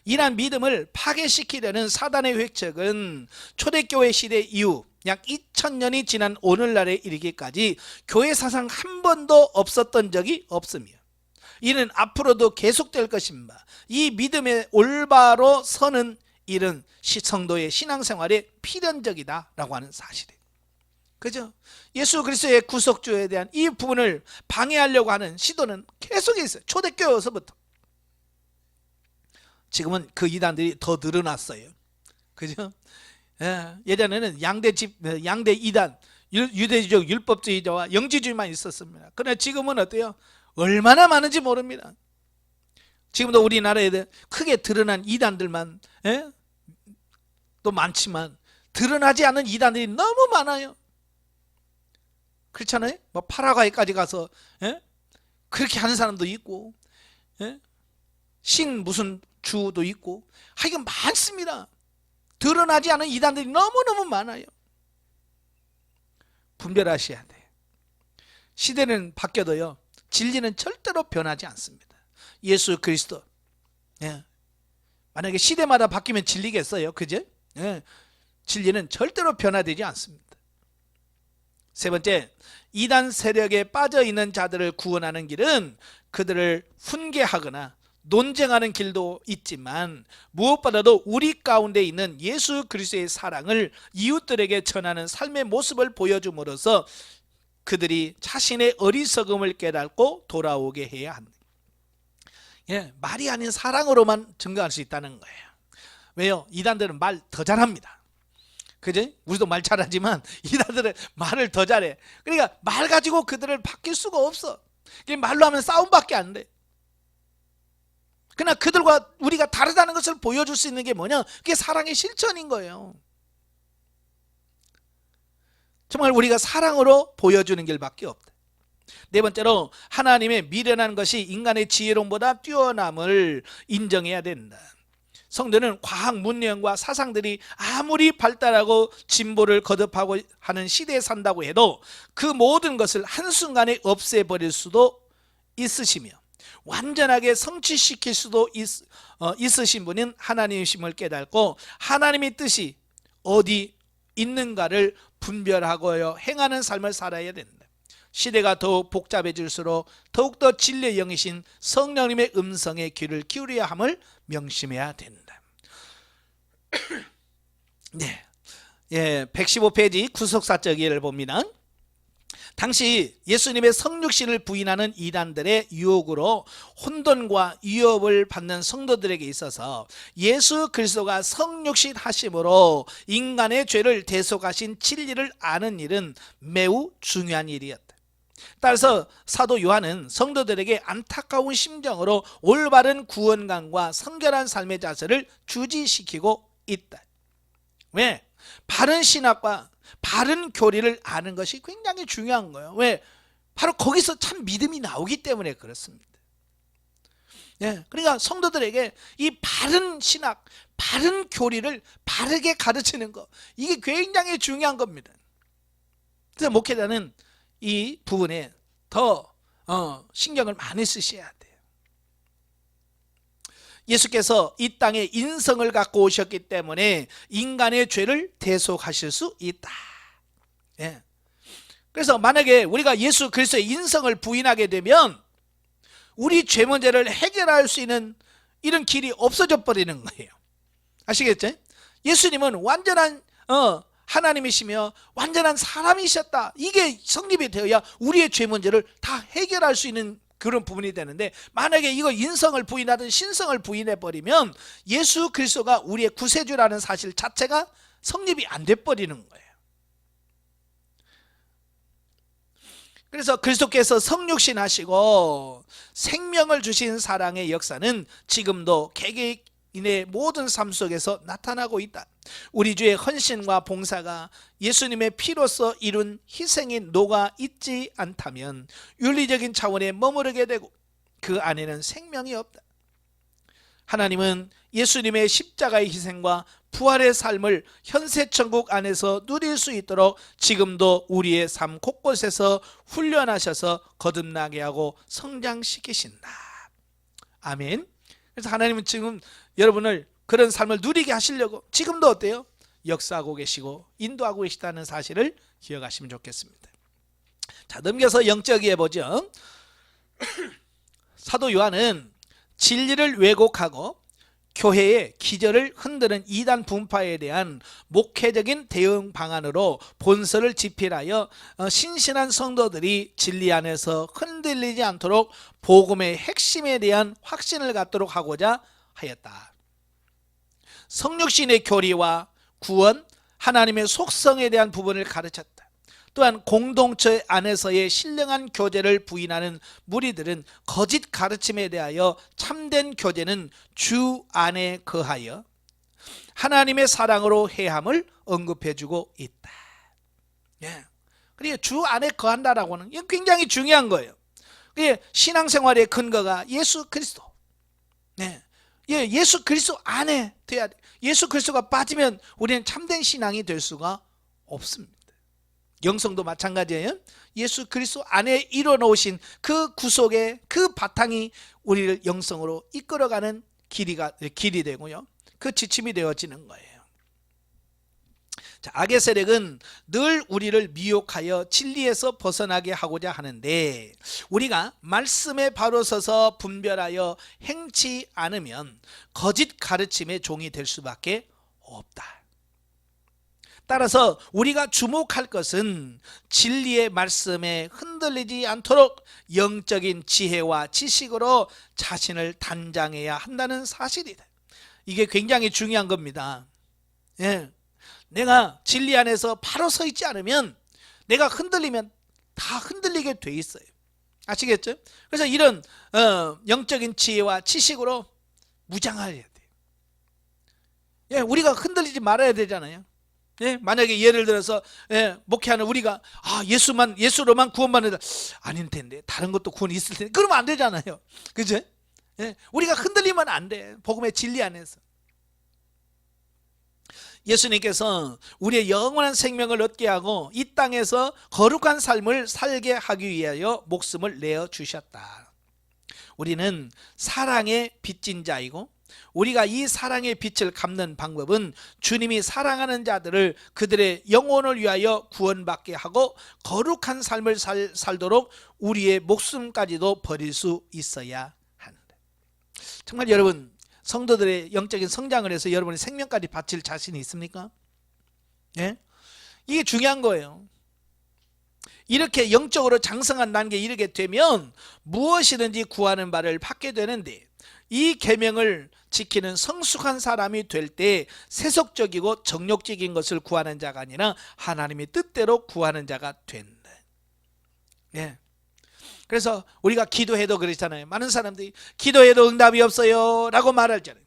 이러한 믿음을 파괴시키려는 사단의 획책은 초대교회 시대 이후 약 2000년이 지난 오늘날에 이르기까지 교회 사상 한 번도 없었던 적이 없으며 이는 앞으로도 계속될 것입니다. 이 믿음의 올바로 서는 일은 성도의 신앙생활에 필연적이다 라고 하는 사실이에요. 그죠? 예수 그리스도의 구속주에 대한 이 부분을 방해하려고 하는 시도는 계속 있어요. 초대교회에서부터. 지금은 그 이단들이 더 늘어났어요. 그죠? 예전에는 양대 이단, 유대주의 율법주의자와 영지주의만 있었습니다. 그러나 지금은 어때요? 얼마나 많은지 모릅니다. 지금도 우리나라에 크게 드러난 이단들만 또 많지만 드러나지 않은 이단들이 너무 많아요. 그렇잖아요? 뭐 파라과이까지 가서 그렇게 하는 사람도 있고 신 무슨 주도 있고 하여간 많습니다. 드러나지 않은 이단들이 너무너무 많아요. 분별하셔야 돼요. 시대는 바뀌어도요 진리는 절대로 변하지 않습니다. 예수 그리스도. 만약에 시대마다 바뀌면 진리겠어요? 그죠? 진리는 절대로 변화되지 않습니다. 세 번째, 이단 세력에 빠져있는 자들을 구원하는 길은 그들을 훈계하거나 논쟁하는 길도 있지만 무엇보다도 우리 가운데 있는 예수 그리스도의 사랑을 이웃들에게 전하는 삶의 모습을 보여줌으로써 그들이 자신의 어리석음을 깨닫고 돌아오게 해야 합니다. 말이 아닌 사랑으로만 증거할 수 있다는 거예요. 왜요? 이단들은 말 더 잘합니다. 그죠? 우리도 말 잘하지만 이단들은 말을 더 잘해. 그러니까 말 가지고 그들을 바뀔 수가 없어. 말로 하면 싸움밖에 안 돼. 그러나 그들과 우리가 다르다는 것을 보여줄 수 있는 게 뭐냐? 그게 사랑의 실천인 거예요. 정말 우리가 사랑으로 보여주는 길밖에 없다. 네 번째로 하나님의 미련한 것이 인간의 지혜로움보다 뛰어남을 인정해야 된다. 성도는 과학 문명과 사상들이 아무리 발달하고 진보를 거듭하고 하는 시대에 산다고 해도 그 모든 것을 한순간에 없애버릴 수도 있으시며 완전하게 성취시킬 수도 있으신 분은 하나님이심을 깨닫고 하나님의 뜻이 어디 있는가를 분별하고 행하는 삶을 살아야 된다. 시대가 더욱 복잡해질수록 더욱더 진리의 영이신 성령님의 음성에 귀를 기울여야 함을 명심해야 된다. 네, 115페이지 구속사적 예를 봅니다. 당시 예수님의 성육신을 부인하는 이단들의 유혹으로 혼돈과 위협을 받는 성도들에게 있어서 예수 그리스도가 성육신 하심으로 인간의 죄를 대속하신 진리를 아는 일은 매우 중요한 일이었다. 따라서 사도 요한은 성도들에게 안타까운 심정으로 올바른 구원관과 성결한 삶의 자세를 주지시키고 있다. 왜? 바른 신학과 바른 교리를 아는 것이 굉장히 중요한 거예요. 왜? 바로 거기서 참 믿음이 나오기 때문에 그렇습니다. 예, 그러니까 성도들에게 이 바른 신학, 바른 교리를 바르게 가르치는 것, 이게 굉장히 중요한 겁니다. 그래서 목회자는 이 부분에 더 신경을 많이 쓰셔야 돼요. 예수께서 이 땅에 인성을 갖고 오셨기 때문에 인간의 죄를 대속하실 수 있다. 예. 그래서 만약에 우리가 예수 그리스도의 인성을 부인하게 되면 우리 죄 문제를 해결할 수 있는 이런 길이 없어져 버리는 거예요. 아시겠죠? 예수님은 완전한 하나님이시며 완전한 사람이셨다. 이게 성립이 되어야 우리의 죄 문제를 다 해결할 수 있는 그런 부분이 되는데, 만약에 이거 인성을 부인하든 신성을 부인해버리면 예수 그리스도가 우리의 구세주라는 사실 자체가 성립이 안 돼버리는 거예요. 그래서 그리스도께서 성육신 하시고 생명을 주신 사랑의 역사는 지금도 개개인의 모든 삶 속에서 나타나고 있다. 우리 주의 헌신과 봉사가 예수님의 피로서 이룬 희생이 녹아 있지 않다면 윤리적인 차원에 머무르게 되고 그 안에는 생명이 없다. 하나님은 예수님의 십자가의 희생과 부활의 삶을 현세천국 안에서 누릴 수 있도록 지금도 우리의 삶 곳곳에서 훈련하셔서 거듭나게 하고 성장시키신다. 아멘. 그래서 하나님은 지금 여러분을 그런 삶을 누리게 하시려고 지금도 어때요? 역사하고 계시고 인도하고 계시다는 사실을 기억하시면 좋겠습니다. 자, 넘겨서 영적이해 보죠. 사도 요한은 진리를 왜곡하고 교회의 기절을 흔드는 이단 분파에 대한 목회적인 대응 방안으로 본서를 집필하여 신신한 성도들이 진리 안에서 흔들리지 않도록 복음의 핵심에 대한 확신을 갖도록 하고자 하였다. 성육신의 교리와 구원, 하나님의 속성에 대한 부분을 가르쳤다. 또한 공동체 안에서의 신령한 교제를 부인하는 무리들은 거짓 가르침에 대하여 참된 교제는 주 안에 거하여 하나님의 사랑으로 해함을 언급해주고 있다. 예. 그리고 주 안에 거한다라고는 이건 굉장히 중요한 거예요. 신앙생활의 근거가 예수 그리스도. 네. 예수 그리스도 안에 돼야 돼. 예수 그리스도가 빠지면 우리는 참된 신앙이 될 수가 없습니다. 영성도 마찬가지예요. 예수 그리스도 안에 이뤄놓으신 그 구속의 그 바탕이 우리를 영성으로 이끌어가는 길이 되고요. 그 지침이 되어지는 거예요. 자, 악의 세력은 늘 우리를 미혹하여 진리에서 벗어나게 하고자 하는데 우리가 말씀에 바로 서서 분별하여 행치 않으면 거짓 가르침의 종이 될 수밖에 없다. 따라서 우리가 주목할 것은 진리의 말씀에 흔들리지 않도록 영적인 지혜와 지식으로 자신을 단장해야 한다는 사실이다. 이게 굉장히 중요한 겁니다. 예. 내가 진리 안에서 바로 서 있지 않으면 내가 흔들리면 다 흔들리게 돼 있어요. 아시겠죠? 그래서 이런 영적인 지혜와 지식으로 무장해야 돼요. 예, 우리가 흔들리지 말아야 되잖아요. 예, 만약에 예를 들어서 목회하는 우리가 예수로만 구원받는다, 아닐 텐데 다른 것도 구원이 있을 텐데, 그러면 안 되잖아요. 그죠? 예, 우리가 흔들리면 안 돼. 복음의 진리 안에서. 예수님께서 우리의 영원한 생명을 얻게 하고 이 땅에서 거룩한 삶을 살게 하기 위하여 목숨을 내어주셨다. 우리는 사랑의 빚진 자이고 우리가 이 사랑의 빛을 갚는 방법은 주님이 사랑하는 자들을 그들의 영혼을 위하여 구원받게 하고 거룩한 삶을 살도록 우리의 목숨까지도 버릴 수 있어야 한다. 정말 여러분, 성도들의 영적인 성장을 해서 여러분의 생명까지 바칠 자신이 있습니까? 예? 이게 중요한 거예요. 이렇게 영적으로 장성한 단계에 이르게 되면 무엇이든지 구하는 바를 받게 되는데, 이 계명을 지키는 성숙한 사람이 될 때 세속적이고 정욕적인 것을 구하는 자가 아니라 하나님의 뜻대로 구하는 자가 된다. 예. 그래서 우리가 기도해도 그렇잖아요. 많은 사람들이 기도해도 응답이 없어요 라고 말하잖아요.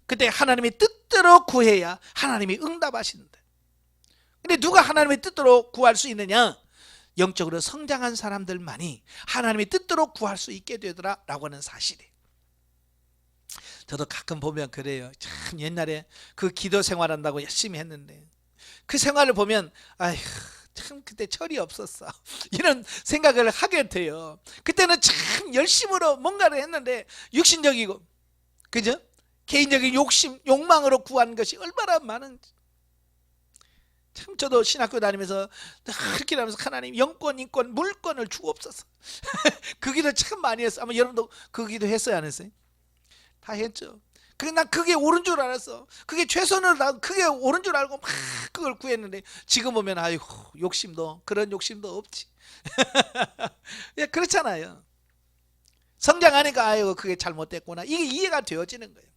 그때 하나님의 뜻대로 구해야 하나님이 응답하신다. 근데 누가 하나님의 뜻대로 구할 수 있느냐? 영적으로 성장한 사람들만이 하나님의 뜻대로 구할 수 있게 되더라 라고 하는 사실이에요. 저도 가끔 보면 그래요. 참 옛날에 그 기도 생활한다고 열심히 했는데 그 생활을 보면 아휴 참 그때 철이 없었어 이런 생각을 하게 돼요. 그때는 참 열심으로 뭔가를 했는데 육신적이고, 그죠? 개인적인 욕심, 욕망으로 구한 것이 얼마나 많은지. 참 저도 신학교 다니면서 그렇게 하면서 하나님 영권, 인권, 물권을 주옵소서 그 기도 참 많이 했어. 아마 여러분도 그 기도 했어요, 안 했어요? 다 했죠. 난 그게 옳은 줄 알았어. 그게 최선을 다하고 그게 옳은 줄 알고 막 그걸 구했는데 지금 보면 아이고 욕심도, 그런 욕심도 없지 예, 그렇잖아요. 성장하니까 아이고 그게 잘못됐구나, 이게 이해가 되어지는 거예요.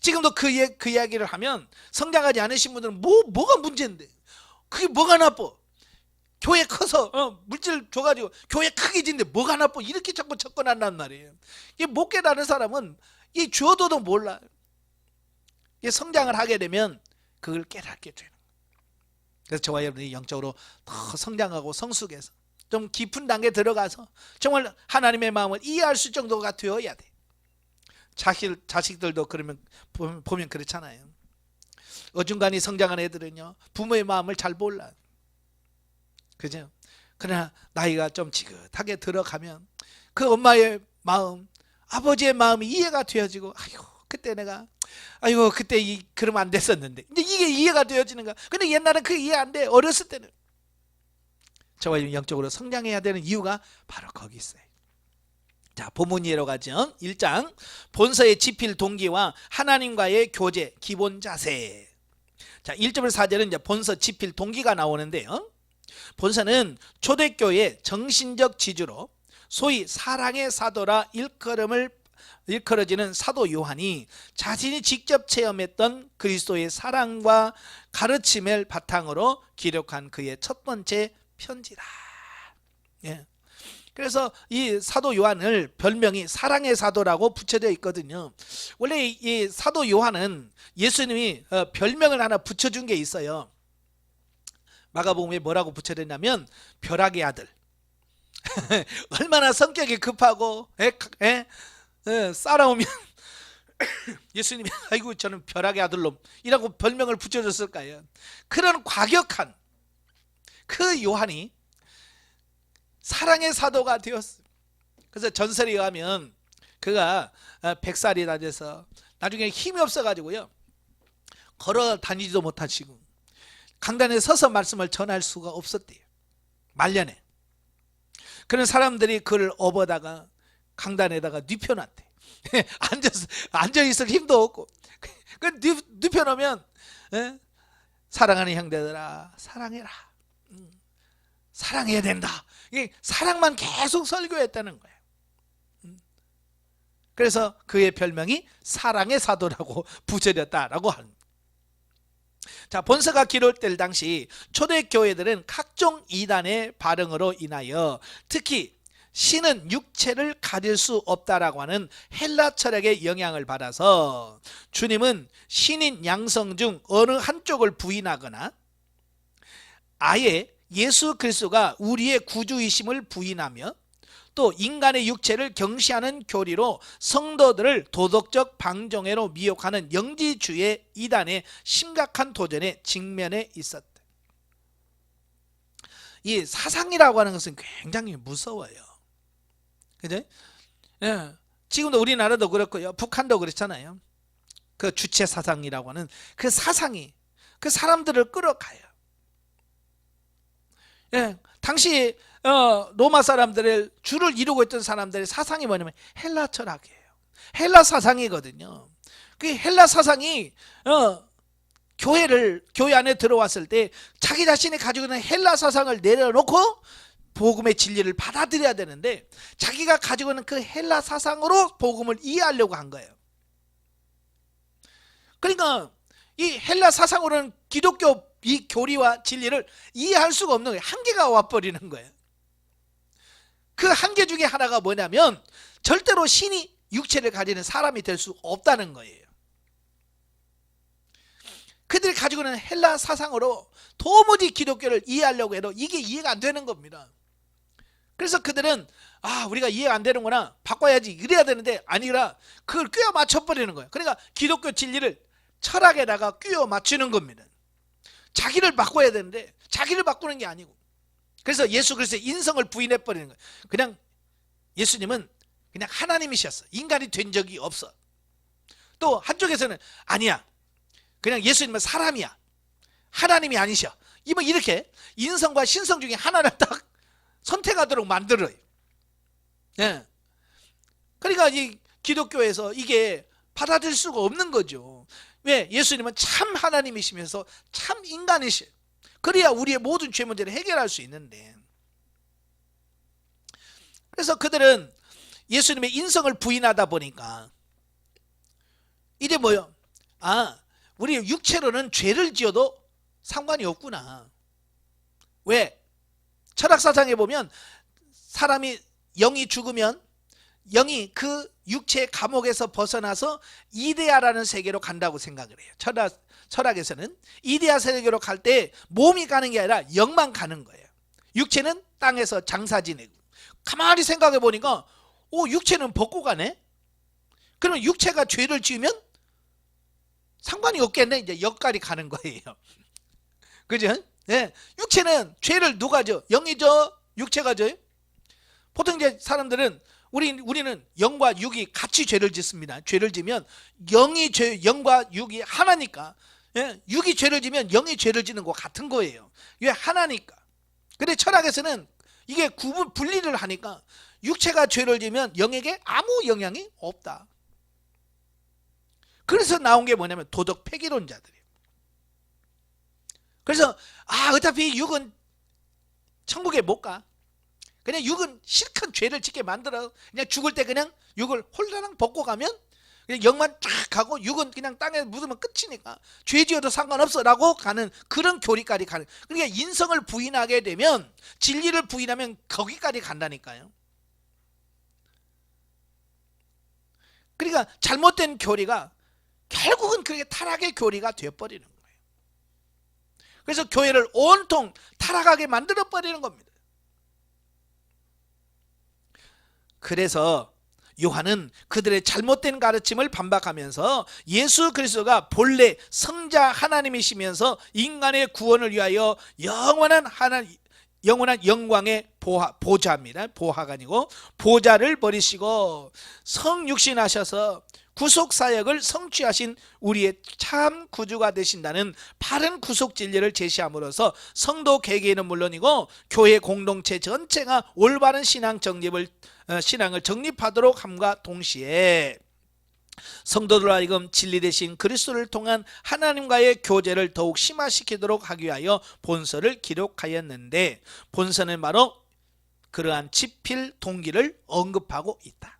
지금도 그 이야기를 하면 성장하지 않으신 분들은 뭐가 문제인데, 그게 뭐가 나빠? 교회 커서 물질 줘가지고 교회 크게 짓는데 뭐가 나빠? 이렇게 자꾸 접근한단 말이에요. 이게 못 깨달은 사람은 이 줘도도 몰라. 이게 성장을 하게 되면 그걸 깨닫게 되는 거예요. 그래서 저와 여러분이 영적으로 더 성장하고 성숙해서 좀 깊은 단계에 들어가서 정말 하나님의 마음을 이해할 수 정도가 되어야 돼. 자식들도 그러면 보면 그렇잖아요. 어중간히 성장한 애들은요 부모의 마음을 잘 몰라, 그죠? 그러나 나이가 좀 지긋하게 들어가면 그 엄마의 마음, 아버지의 마음이 이해가 되어지고, 아이고 그때 내가 아이고 그때 그러면 안 됐었는데 이제 이게 이해가 되어지는 거야. 근데 옛날엔 그게 이해 안 돼. 어렸을 때는. 저와 영적으로 성장해야 되는 이유가 바로 거기 있어요. 자, 본문 이해로 가죠. 1장 본서의 지필 동기와 하나님과의 교제 기본 자세. 자, 1절부터 4절은 이제 본서 지필 동기가 나오는데요. 본서는 초대교회 정신적 지주로 소위 사랑의 사도라 일컬어지는 사도 요한이 자신이 직접 체험했던 그리스도의 사랑과 가르침을 바탕으로 기록한 그의 첫 번째 편지다. 예. 그래서 이 사도 요한을 별명이 사랑의 사도라고 붙여져 있거든요. 원래 이 사도 요한은 예수님이 별명을 하나 붙여준 게 있어요. 마가복음에 뭐라고 붙여졌냐면 벼락의 아들. 얼마나 성격이 급하고 싸라오면 예수님이 아이고 저는 벼락의 아들놈 이라고 별명을 붙여줬을까요? 그런 과격한 그 요한이 사랑의 사도가 되었어요. 그래서 전설에 의하면 그가 100살이 다 돼서 나중에 힘이 없어가지고요 걸어 다니지도 못하시고 강단에 서서 말씀을 전할 수가 없었대요. 말년에. 그런 사람들이 그를 업어다가 강단에다가 눕혀놨대. 앉아있을 힘도 없고 그 눕혀놓으면 사랑하는 형제들아 사랑해라, 사랑해야 된다. 사랑만 계속 설교했다는 거예요. 그래서 그의 별명이 사랑의 사도라고 붙여졌다라고 합니다. 자, 본서가 기록될 당시 초대교회들은 각종 이단의 발흥으로 인하여 특히 신은 육체를 가질 수 없다라고 하는 헬라 철학의 영향을 받아서 주님은 신인 양성 중 어느 한쪽을 부인하거나 아예 예수 그리스도가 우리의 구주이심을 부인하며 또 인간의 육체를 경시하는 교리로 성도들을 도덕적 방종애로 미혹하는 영지주의 이단의 심각한 도전에 직면해 있었다. 이 사상이라고 하는 것은 굉장히 무서워요. 그죠? 예. 지금도 우리나라도 그렇고요. 북한도 그렇잖아요. 그 주체 사상이라고 하는 그 사상이 그 사람들을 끌어가요. 예, 당시 로마 사람들의 주를 이루고 있던 사람들의 사상이 뭐냐면 헬라 철학이에요. 헬라 사상이거든요. 그 헬라 사상이 교회 안에 들어왔을 때 자기 자신이 가지고 있는 헬라 사상을 내려놓고 복음의 진리를 받아들여야 되는데, 자기가 가지고 있는 그 헬라 사상으로 복음을 이해하려고 한 거예요. 그러니까 이 헬라 사상으로는 기독교 이 교리와 진리를 이해할 수가 없는 거예요. 한계가 와버리는 거예요. 그 한계 중에 하나가 뭐냐면, 절대로 신이 육체를 가지는 사람이 될 수 없다는 거예요. 그들이 가지고 있는 헬라 사상으로 도무지 기독교를 이해하려고 해도 이게 이해가 안 되는 겁니다. 그래서 그들은 우리가 이해가 안 되는구나, 바꿔야지, 이래야 되는데 아니라 그걸 끼워 맞춰버리는 거예요. 그러니까 기독교 진리를 철학에다가 끼워 맞추는 겁니다. 자기를 바꿔야 되는데 자기를 바꾸는 게 아니고, 그래서 예수 그리스도의 인성을 부인해버리는 거예요. 그냥 예수님은 그냥 하나님이셨어. 인간이 된 적이 없어. 또 한쪽에서는 아니야, 그냥 예수님은 사람이야, 하나님이 아니셔. 이렇게 인성과 신성 중에 하나를 딱 선택하도록 만들어요. 예. 그러니까 이 기독교에서 이게 받아들일 수가 없는 거죠. 왜? 예수님은 참 하나님이시면서 참 인간이셔요. 그래야 우리의 모든 죄 문제를 해결할 수 있는데, 그래서 그들은 예수님의 인성을 부인하다 보니까 이제 뭐요? 우리 육체로는 죄를 지어도 상관이 없구나. 왜? 철학사상에 보면 사람이 영이 죽으면 영이 그 육체의 감옥에서 벗어나서 이데아라는 세계로 간다고 생각을 해요. 철학에서는 이데아 세계로 갈 때 몸이 가는 게 아니라 영만 가는 거예요. 육체는 땅에서 장사 지내고. 가만히 생각해 보니까 육체는 벗고 가네? 그러면 육체가 죄를 지으면 상관이 없겠네. 이제 여기까지 가는 거예요. 그죠? 네. 육체는 죄를 누가 져? 영이 져? 육체가 져요? 보통 이제 사람들은 우리는 영과 육이 같이 죄를 짓습니다. 죄를 지면 영과 육이 하나니까, 예? 육이 죄를 지면 영이 죄를 지는 거 같은 거예요. 왜? 하나니까. 근데 철학에서는 이게 분리를 하니까 육체가 죄를 지면 영에게 아무 영향이 없다. 그래서 나온 게 뭐냐면 도덕 폐기론자들이에요. 그래서 어차피 육은 천국에 못 가. 그냥 육은 실컷 죄를 짓게 만들어. 그냥 죽을 때 그냥 육을 홀라랑 벗고 가면 그냥 영만 쫙 가고 육은 그냥 땅에 묻으면 끝이니까 죄 지어도 상관없어 라고 가는 그런 교리까지 가는. 그러니까 인성을 부인하게 되면, 진리를 부인하면 거기까지 간다니까요. 그러니까 잘못된 교리가 결국은 그게 타락의 교리가 되어버리는 거예요. 그래서 교회를 온통 타락하게 만들어버리는 겁니다. 그래서 요한은 그들의 잘못된 가르침을 반박하면서 예수 그리스도가 본래 성자 하나님이시면서 인간의 구원을 위하여 영원한 영광의 보좌입니다. 보화가 아니고 보좌를 버리시고 성육신하셔서 구속사역을 성취하신 우리의 참 구주가 되신다는 바른 구속 진리를 제시함으로써 성도 개개인은 물론이고 교회 공동체 전체가 올바른 신앙을 정립하도록 함과 동시에 성도들 하여금 진리 되신 그리스도를 통한 하나님과의 교제를 더욱 심화시키도록 하기 위하여 본서를 기록하였는데, 본서는 바로 그러한 지필 동기를 언급하고 있다.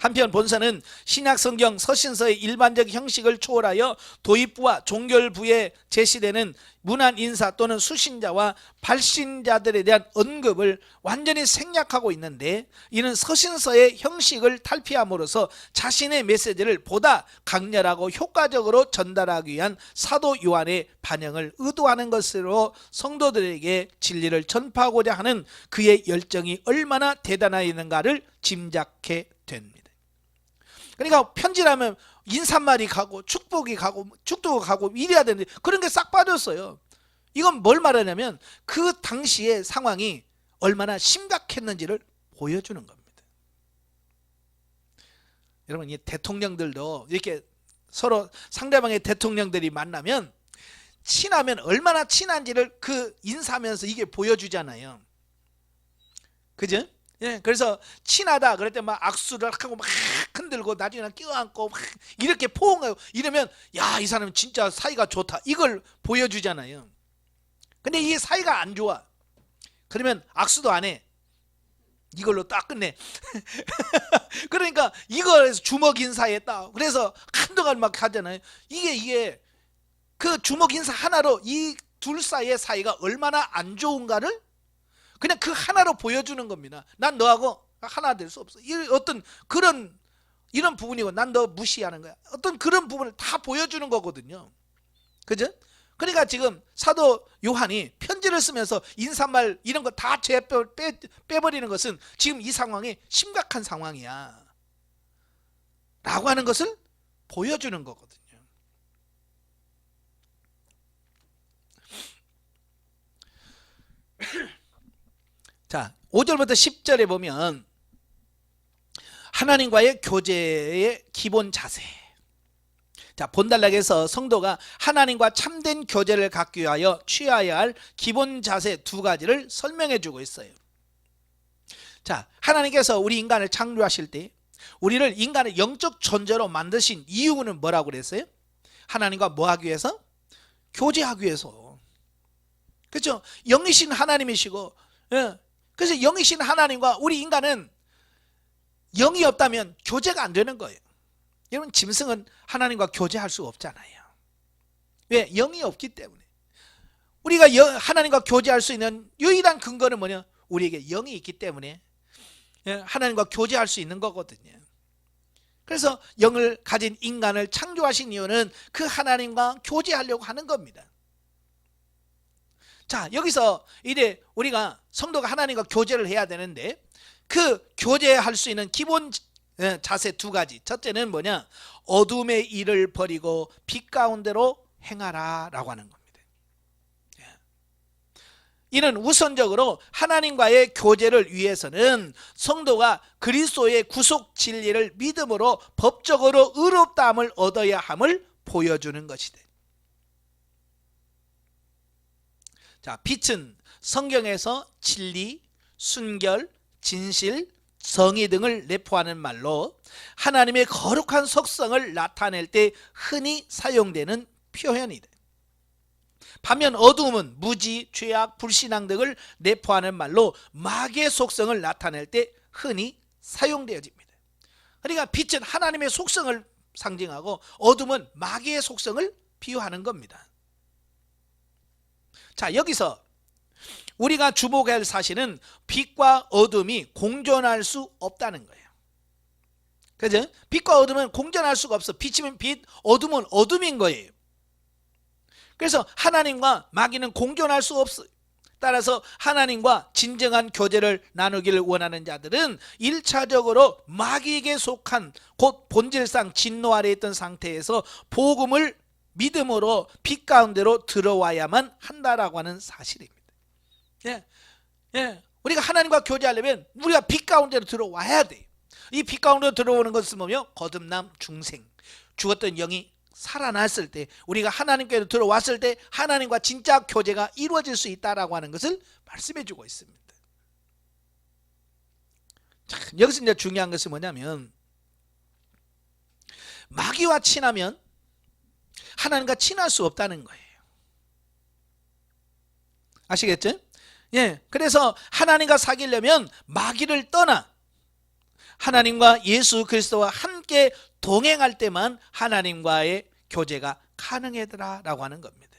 한편 본서는 신약성경 서신서의 일반적 형식을 초월하여 도입부와 종결부에 제시되는 문안인사 또는 수신자와 발신자들에 대한 언급을 완전히 생략하고 있는데, 이는 서신서의 형식을 탈피함으로써 자신의 메시지를 보다 강렬하고 효과적으로 전달하기 위한 사도 요한의 반영을 의도하는 것으로 성도들에게 진리를 전파하고자 하는 그의 열정이 얼마나 대단하였는가를 짐작해 됩니다. 그러니까 편지라면 인사말이 가고 축복이 가고 축도가 가고 이래야 되는데 그런 게 싹 빠졌어요. 이건 뭘 말하냐면 그 당시의 상황이 얼마나 심각했는지를 보여주는 겁니다. 여러분, 이 대통령들도 이렇게 서로 상대방의 대통령들이 만나면 친하면 얼마나 친한지를 그 인사하면서 이게 보여주잖아요. 그죠? 예, 그래서 친하다 그럴 때 막 악수를 하고 막 흔들고 나중에는 껴안고 막 이렇게 포옹하고 이러면 야, 이 사람은 진짜 사이가 좋다, 이걸 보여주잖아요. 근데 이게 사이가 안 좋아. 그러면 악수도 안 해. 이걸로 딱 끝내. 그러니까 이거에서 주먹 인사했다. 그래서 한동안 막 하잖아요. 이게 그 주먹 인사 하나로 이 둘 사이의 사이가 얼마나 안 좋은가를 그냥 그 하나로 보여주는 겁니다. 난 너하고 하나 될 수 없어. 어떤 그런 이런 부분이고 난 너 무시하는 거야. 어떤 그런 부분을 다 보여주는 거거든요. 그죠? 그러니까 지금 사도 요한이 편지를 쓰면서 인사말 이런 거 다 빼버리는 것은 지금 이 상황이 심각한 상황이야 라고 하는 것을 보여주는 거거든요. 자, 5절부터 10절에 보면 하나님과의 교제의 기본 자세. 자, 본단락에서 성도가 하나님과 참된 교제를 갖기 위하여 취해야 할 기본 자세 두 가지를 설명해 주고 있어요. 자, 하나님께서 우리 인간을 창조하실 때 우리를 인간의 영적 존재로 만드신 이유는 뭐라고 그랬어요? 하나님과 뭐 하기 위해서? 교제하기 위해서. 그렇죠? 영이신 하나님이시고, 그래서 영이신 하나님과 우리 인간은 영이 없다면 교제가 안 되는 거예요. 여러분, 짐승은 하나님과 교제할 수 없잖아요. 왜? 영이 없기 때문에. 우리가 하나님과 교제할 수 있는 유일한 근거는 뭐냐? 우리에게 영이 있기 때문에 하나님과 교제할 수 있는 거거든요. 그래서 영을 가진 인간을 창조하신 이유는 그 하나님과 교제하려고 하는 겁니다. 자, 여기서 이제 우리가 성도가 하나님과 교제를 해야 되는데 그 교제할 수 있는 기본 자세 두 가지. 첫째는 뭐냐? 어둠의 일을 버리고 빛 가운데로 행하라 라고 하는 겁니다. 이는 우선적으로 하나님과의 교제를 위해서는 성도가 그리스도의 구속 진리를 믿음으로 법적으로 의롭다함을 얻어야 함을 보여주는 것이다. 자, 빛은 성경에서 진리, 순결, 진실, 정의 등을 내포하는 말로 하나님의 거룩한 속성을 나타낼 때 흔히 사용되는 표현이다. 반면 어두움은 무지, 죄악, 불신앙 등을 내포하는 말로 마귀의 속성을 나타낼 때 흔히 사용되어집니다. 그러니까 빛은 하나님의 속성을 상징하고 어둠은 마귀의 속성을 비유하는 겁니다. 자, 여기서 우리가 주목해야 할 사실은 빛과 어둠이 공존할 수 없다는 거예요. 그죠? 빛과 어둠은 공존할 수가 없어. 빛이면 빛, 어둠은 어둠인 거예요. 그래서 하나님과 마귀는 공존할 수 없어요. 따라서 하나님과 진정한 교제를 나누기를 원하는 자들은 1차적으로 마귀에게 속한 곧 본질상 진노 아래에 있던 상태에서 복음을 믿음으로 빛 가운데로 들어와야만 한다라고 하는 사실입니다. 우리가 하나님과 교제하려면 우리가 빛 가운데로 들어와야 돼요. 이 빛 가운데로 들어오는 것은 뭐며? 거듭남, 중생. 죽었던 영이 살아났을 때, 우리가 하나님께로 들어왔을 때 하나님과 진짜 교제가 이루어질 수 있다라고 하는 것을 말씀해 주고 있습니다. 자, 여기서 이제 중요한 것은 뭐냐면 마귀와 친하면 하나님과 친할 수 없다는 거예요. 아시겠죠? 그래서 하나님과 사귀려면 마귀를 떠나 하나님과 예수 그리스도와 함께 동행할 때만 하나님과의 교제가 가능하더라라고 하는 겁니다.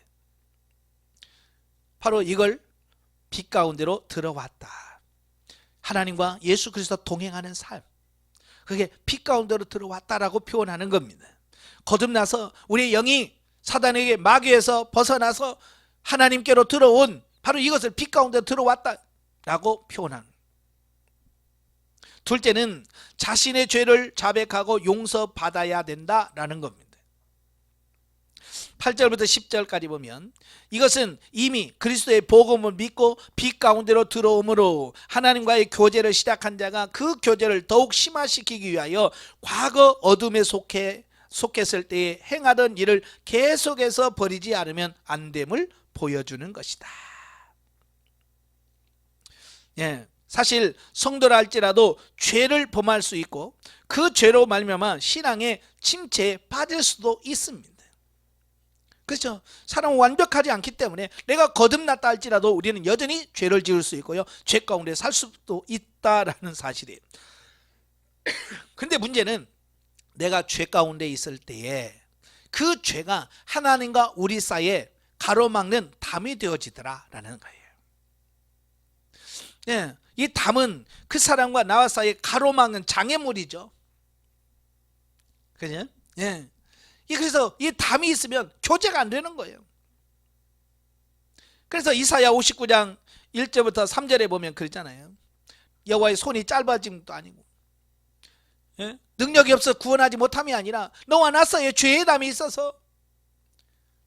바로 이걸 빛 가운데로 들어왔다. 하나님과 예수 그리스도 동행하는 삶. 그게 빛 가운데로 들어왔다라고 표현하는 겁니다. 거듭나서 우리의 영이 사단에게 마귀에서 벗어나서 하나님께로 들어온 바로 이것을 빛 가운데 들어왔다라고 표현하는. 둘째는 자신의 죄를 자백하고 용서받아야 된다라는 겁니다. 8절부터 10절까지 보면 이것은 이미 그리스도의 복음을 믿고 빛 가운데로 들어오므로 하나님과의 교제를 시작한 자가 그 교제를 더욱 심화시키기 위하여 과거 어둠에 속했을 때에 행하던 일을 계속해서 버리지 않으면 안 됨을 보여주는 것이다. 사실 성도라 할지라도 죄를 범할 수 있고 그 죄로 말미암아 신앙의 침체에 빠질 수도 있습니다. 그렇죠? 사람은 완벽하지 않기 때문에 내가 거듭났다 할지라도 우리는 여전히 죄를 지을 수 있고요, 죄 가운데 살 수도 있다라는 사실이에요. 근데 문제는 내가 죄 가운데 있을 때에 그 죄가 하나님과 우리 사이에 가로막는 담이 되어지더라 라는 거예요. 예, 이 담은 그 사람과 나와 사이에 가로막는 장애물이죠. 그죠? 예. 그래서 이 담이 있으면 교제가 안 되는 거예요. 그래서 이사야 59장 1절부터 3절에 보면 그러잖아요. 여호와의 손이 짧아진 것도 아니고, 예? 능력이 없어 구원하지 못함이 아니라 너와 나 사이에 죄의 담이 있어서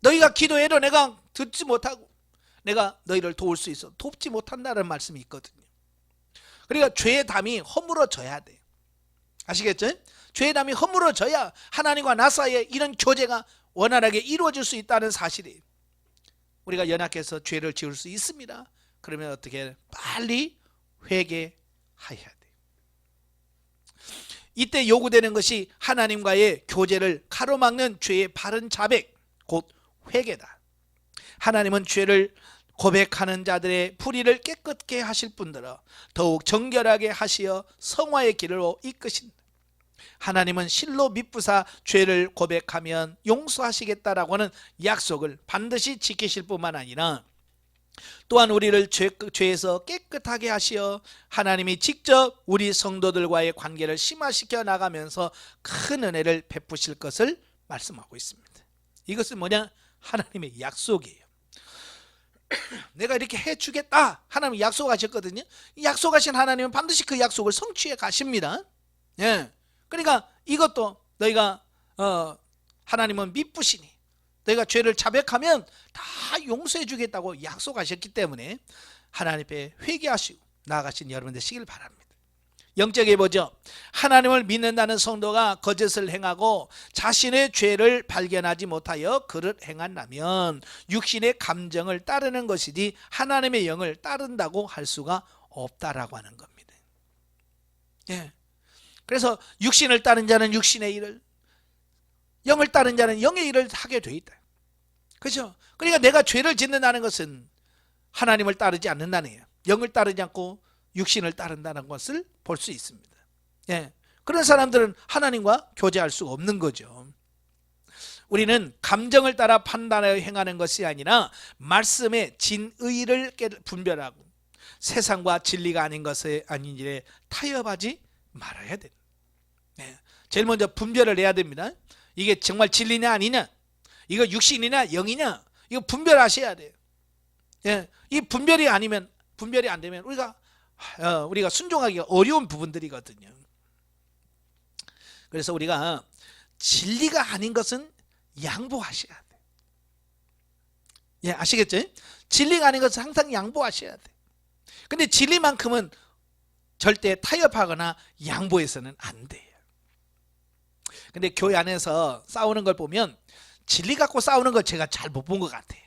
너희가 기도해도 내가 듣지 못하고 내가 너희를 도울 수 있어 돕지 못한다는 말씀이 있거든요. 그러니까 죄의 담이 허물어져야 돼. 아시겠죠? 죄의 담이 허물어져야 하나님과 나 사이에 이런 교제가 원활하게 이루어질 수 있다는 사실이에요. 우리가 연약해서 죄를 지을 수 있습니다. 그러면 어떻게? 빨리 회개하여야 돼. 이때 요구되는 것이 하나님과의 교제를 가로막는 죄의 바른 자백, 곧 회개다. 하나님은 죄를 고백하는 자들의 불의를 깨끗게 하실 뿐더러 더욱 정결하게 하시어 성화의 길로 이끄신다. 하나님은 실로 미쁘사 죄를 고백하면 용서하시겠다라고 하는 약속을 반드시 지키실 뿐만 아니라 또한 우리를 죄에서 깨끗하게 하시어 하나님이 직접 우리 성도들과의 관계를 심화시켜 나가면서 큰 은혜를 베푸실 것을 말씀하고 있습니다. 이것은 뭐냐? 하나님의 약속이에요. 내가 이렇게 해주겠다 하나님이 약속하셨거든요. 약속하신 하나님은 반드시 그 약속을 성취해 가십니다. 예. 그러니까 이것도 너희가 하나님은 미쁘시니 너희가 죄를 자백하면 다 용서해 주겠다고 약속하셨기 때문에 하나님 앞에 회개하시고 나아가신 여러분 되시길 바랍니다. 영적에 보죠. 하나님을 믿는다는 성도가 거짓을 행하고 자신의 죄를 발견하지 못하여 그를 행한다면 육신의 감정을 따르는 것이지 하나님의 영을 따른다고 할 수가 없다라고 하는 겁니다. 예. 그래서 육신을 따른 자는 육신의 일을, 영을 따른 자는 영의 일을 하게 돼 있다. 그렇죠? 그러니까 내가 죄를 짓는다는 것은 하나님을 따르지 않는다는 거예요. 영을 따르지 않고 육신을 따른다는 것을 볼 수 있습니다. 예. 그런 사람들은 하나님과 교제할 수가 없는 거죠. 우리는 감정을 따라 판단하여 행하는 것이 아니라 말씀의 진의를 분별하고 세상과 진리가 아닌 것에 아닌 일에 타협하지 말아야 돼. 예. 제일 먼저 분별을 해야 됩니다. 이게 정말 진리냐 아니냐, 이거 육신이냐 영이냐, 이거 분별하셔야 돼요. 예. 이 분별이 안 되면 우리가 순종하기가 어려운 부분들이거든요. 그래서 우리가 진리가 아닌 것은 양보하셔야 돼. 예, 아시겠죠? 진리가 아닌 것은 항상 양보하셔야 돼. 근데 진리만큼은 절대 타협하거나 양보해서는 안 돼요. 근데 교회 안에서 싸우는 걸 보면 진리 갖고 싸우는 걸 제가 잘 못 본 것 같아요.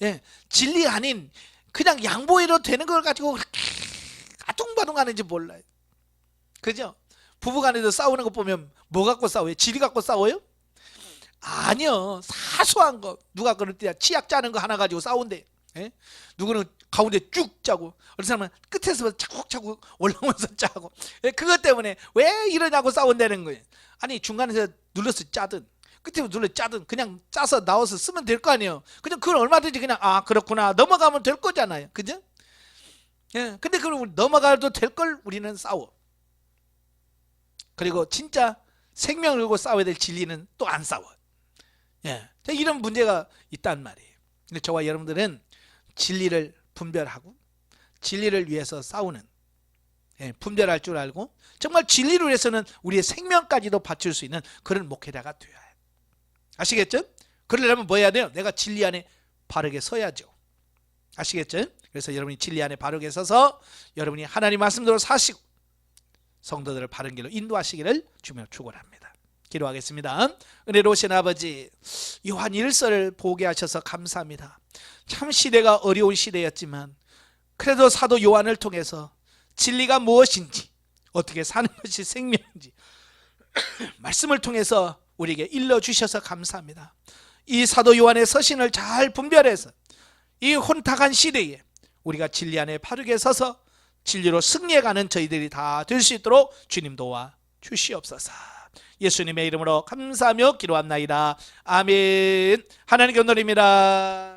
예, 진리 아닌 그냥 양보해도 되는 걸 가지고 그렇게 아둥바둥 하는지 몰라요. 그죠? 부부간에도 싸우는 거 보면 뭐 갖고 싸워요? 진리 갖고 싸워요? 아니요. 사소한 거. 누가 그럴 때 치약 짜는 거 하나 가지고 싸운대. 예? 누구는 가운데 쭉 짜고 어느 사람은 끝에서 차곡차곡 올라오면서 짜고, 예? 그것 때문에 왜 이러냐고 싸운다는 거예요. 아니 중간에서 눌러서 짜든 끝에 눌러 짜든 그냥 짜서 나와서 쓰면 될 거 아니에요. 그냥 그걸 얼마든지 그냥 그렇구나 넘어가면 될 거잖아요. 그죠? 예. 근데 그걸 넘어가도 될 걸 우리는 싸워. 그리고 진짜 생명을 걸고 싸워야 될 진리는 또 안 싸워. 예. 이런 문제가 있단 말이에요. 근데 저와 여러분들은 진리를 분별하고 진리를 위해서 싸우는, 예, 분별할 줄 알고 정말 진리를 위해서는 우리의 생명까지도 바칠 수 있는 그런 목회자가 되어야 해요. 아시겠죠? 그러려면 뭐 해야 돼요? 내가 진리 안에 바르게 서야죠. 아시겠죠? 그래서 여러분이 진리 안에 바르게 서서 여러분이 하나님 말씀대로 사시고 성도들을 바른 길로 인도하시기를 주며 축원합니다. 기도하겠습니다. 은혜로우신 아버지, 요한 1서를 보게 하셔서 감사합니다. 참 시대가 어려운 시대였지만 그래도 사도 요한을 통해서 진리가 무엇인지, 어떻게 사는 것이 생명인지 말씀을 통해서 우리에게 일러주셔서 감사합니다. 이 사도 요한의 서신을 잘 분별해서 이 혼탁한 시대에 우리가 진리 안에 바르게 서서 진리로 승리해가는 저희들이 다 될 수 있도록 주님 도와 주시옵소서. 예수님의 이름으로 감사하며 기도합나이다. 아멘. 하나님께 온전입니다.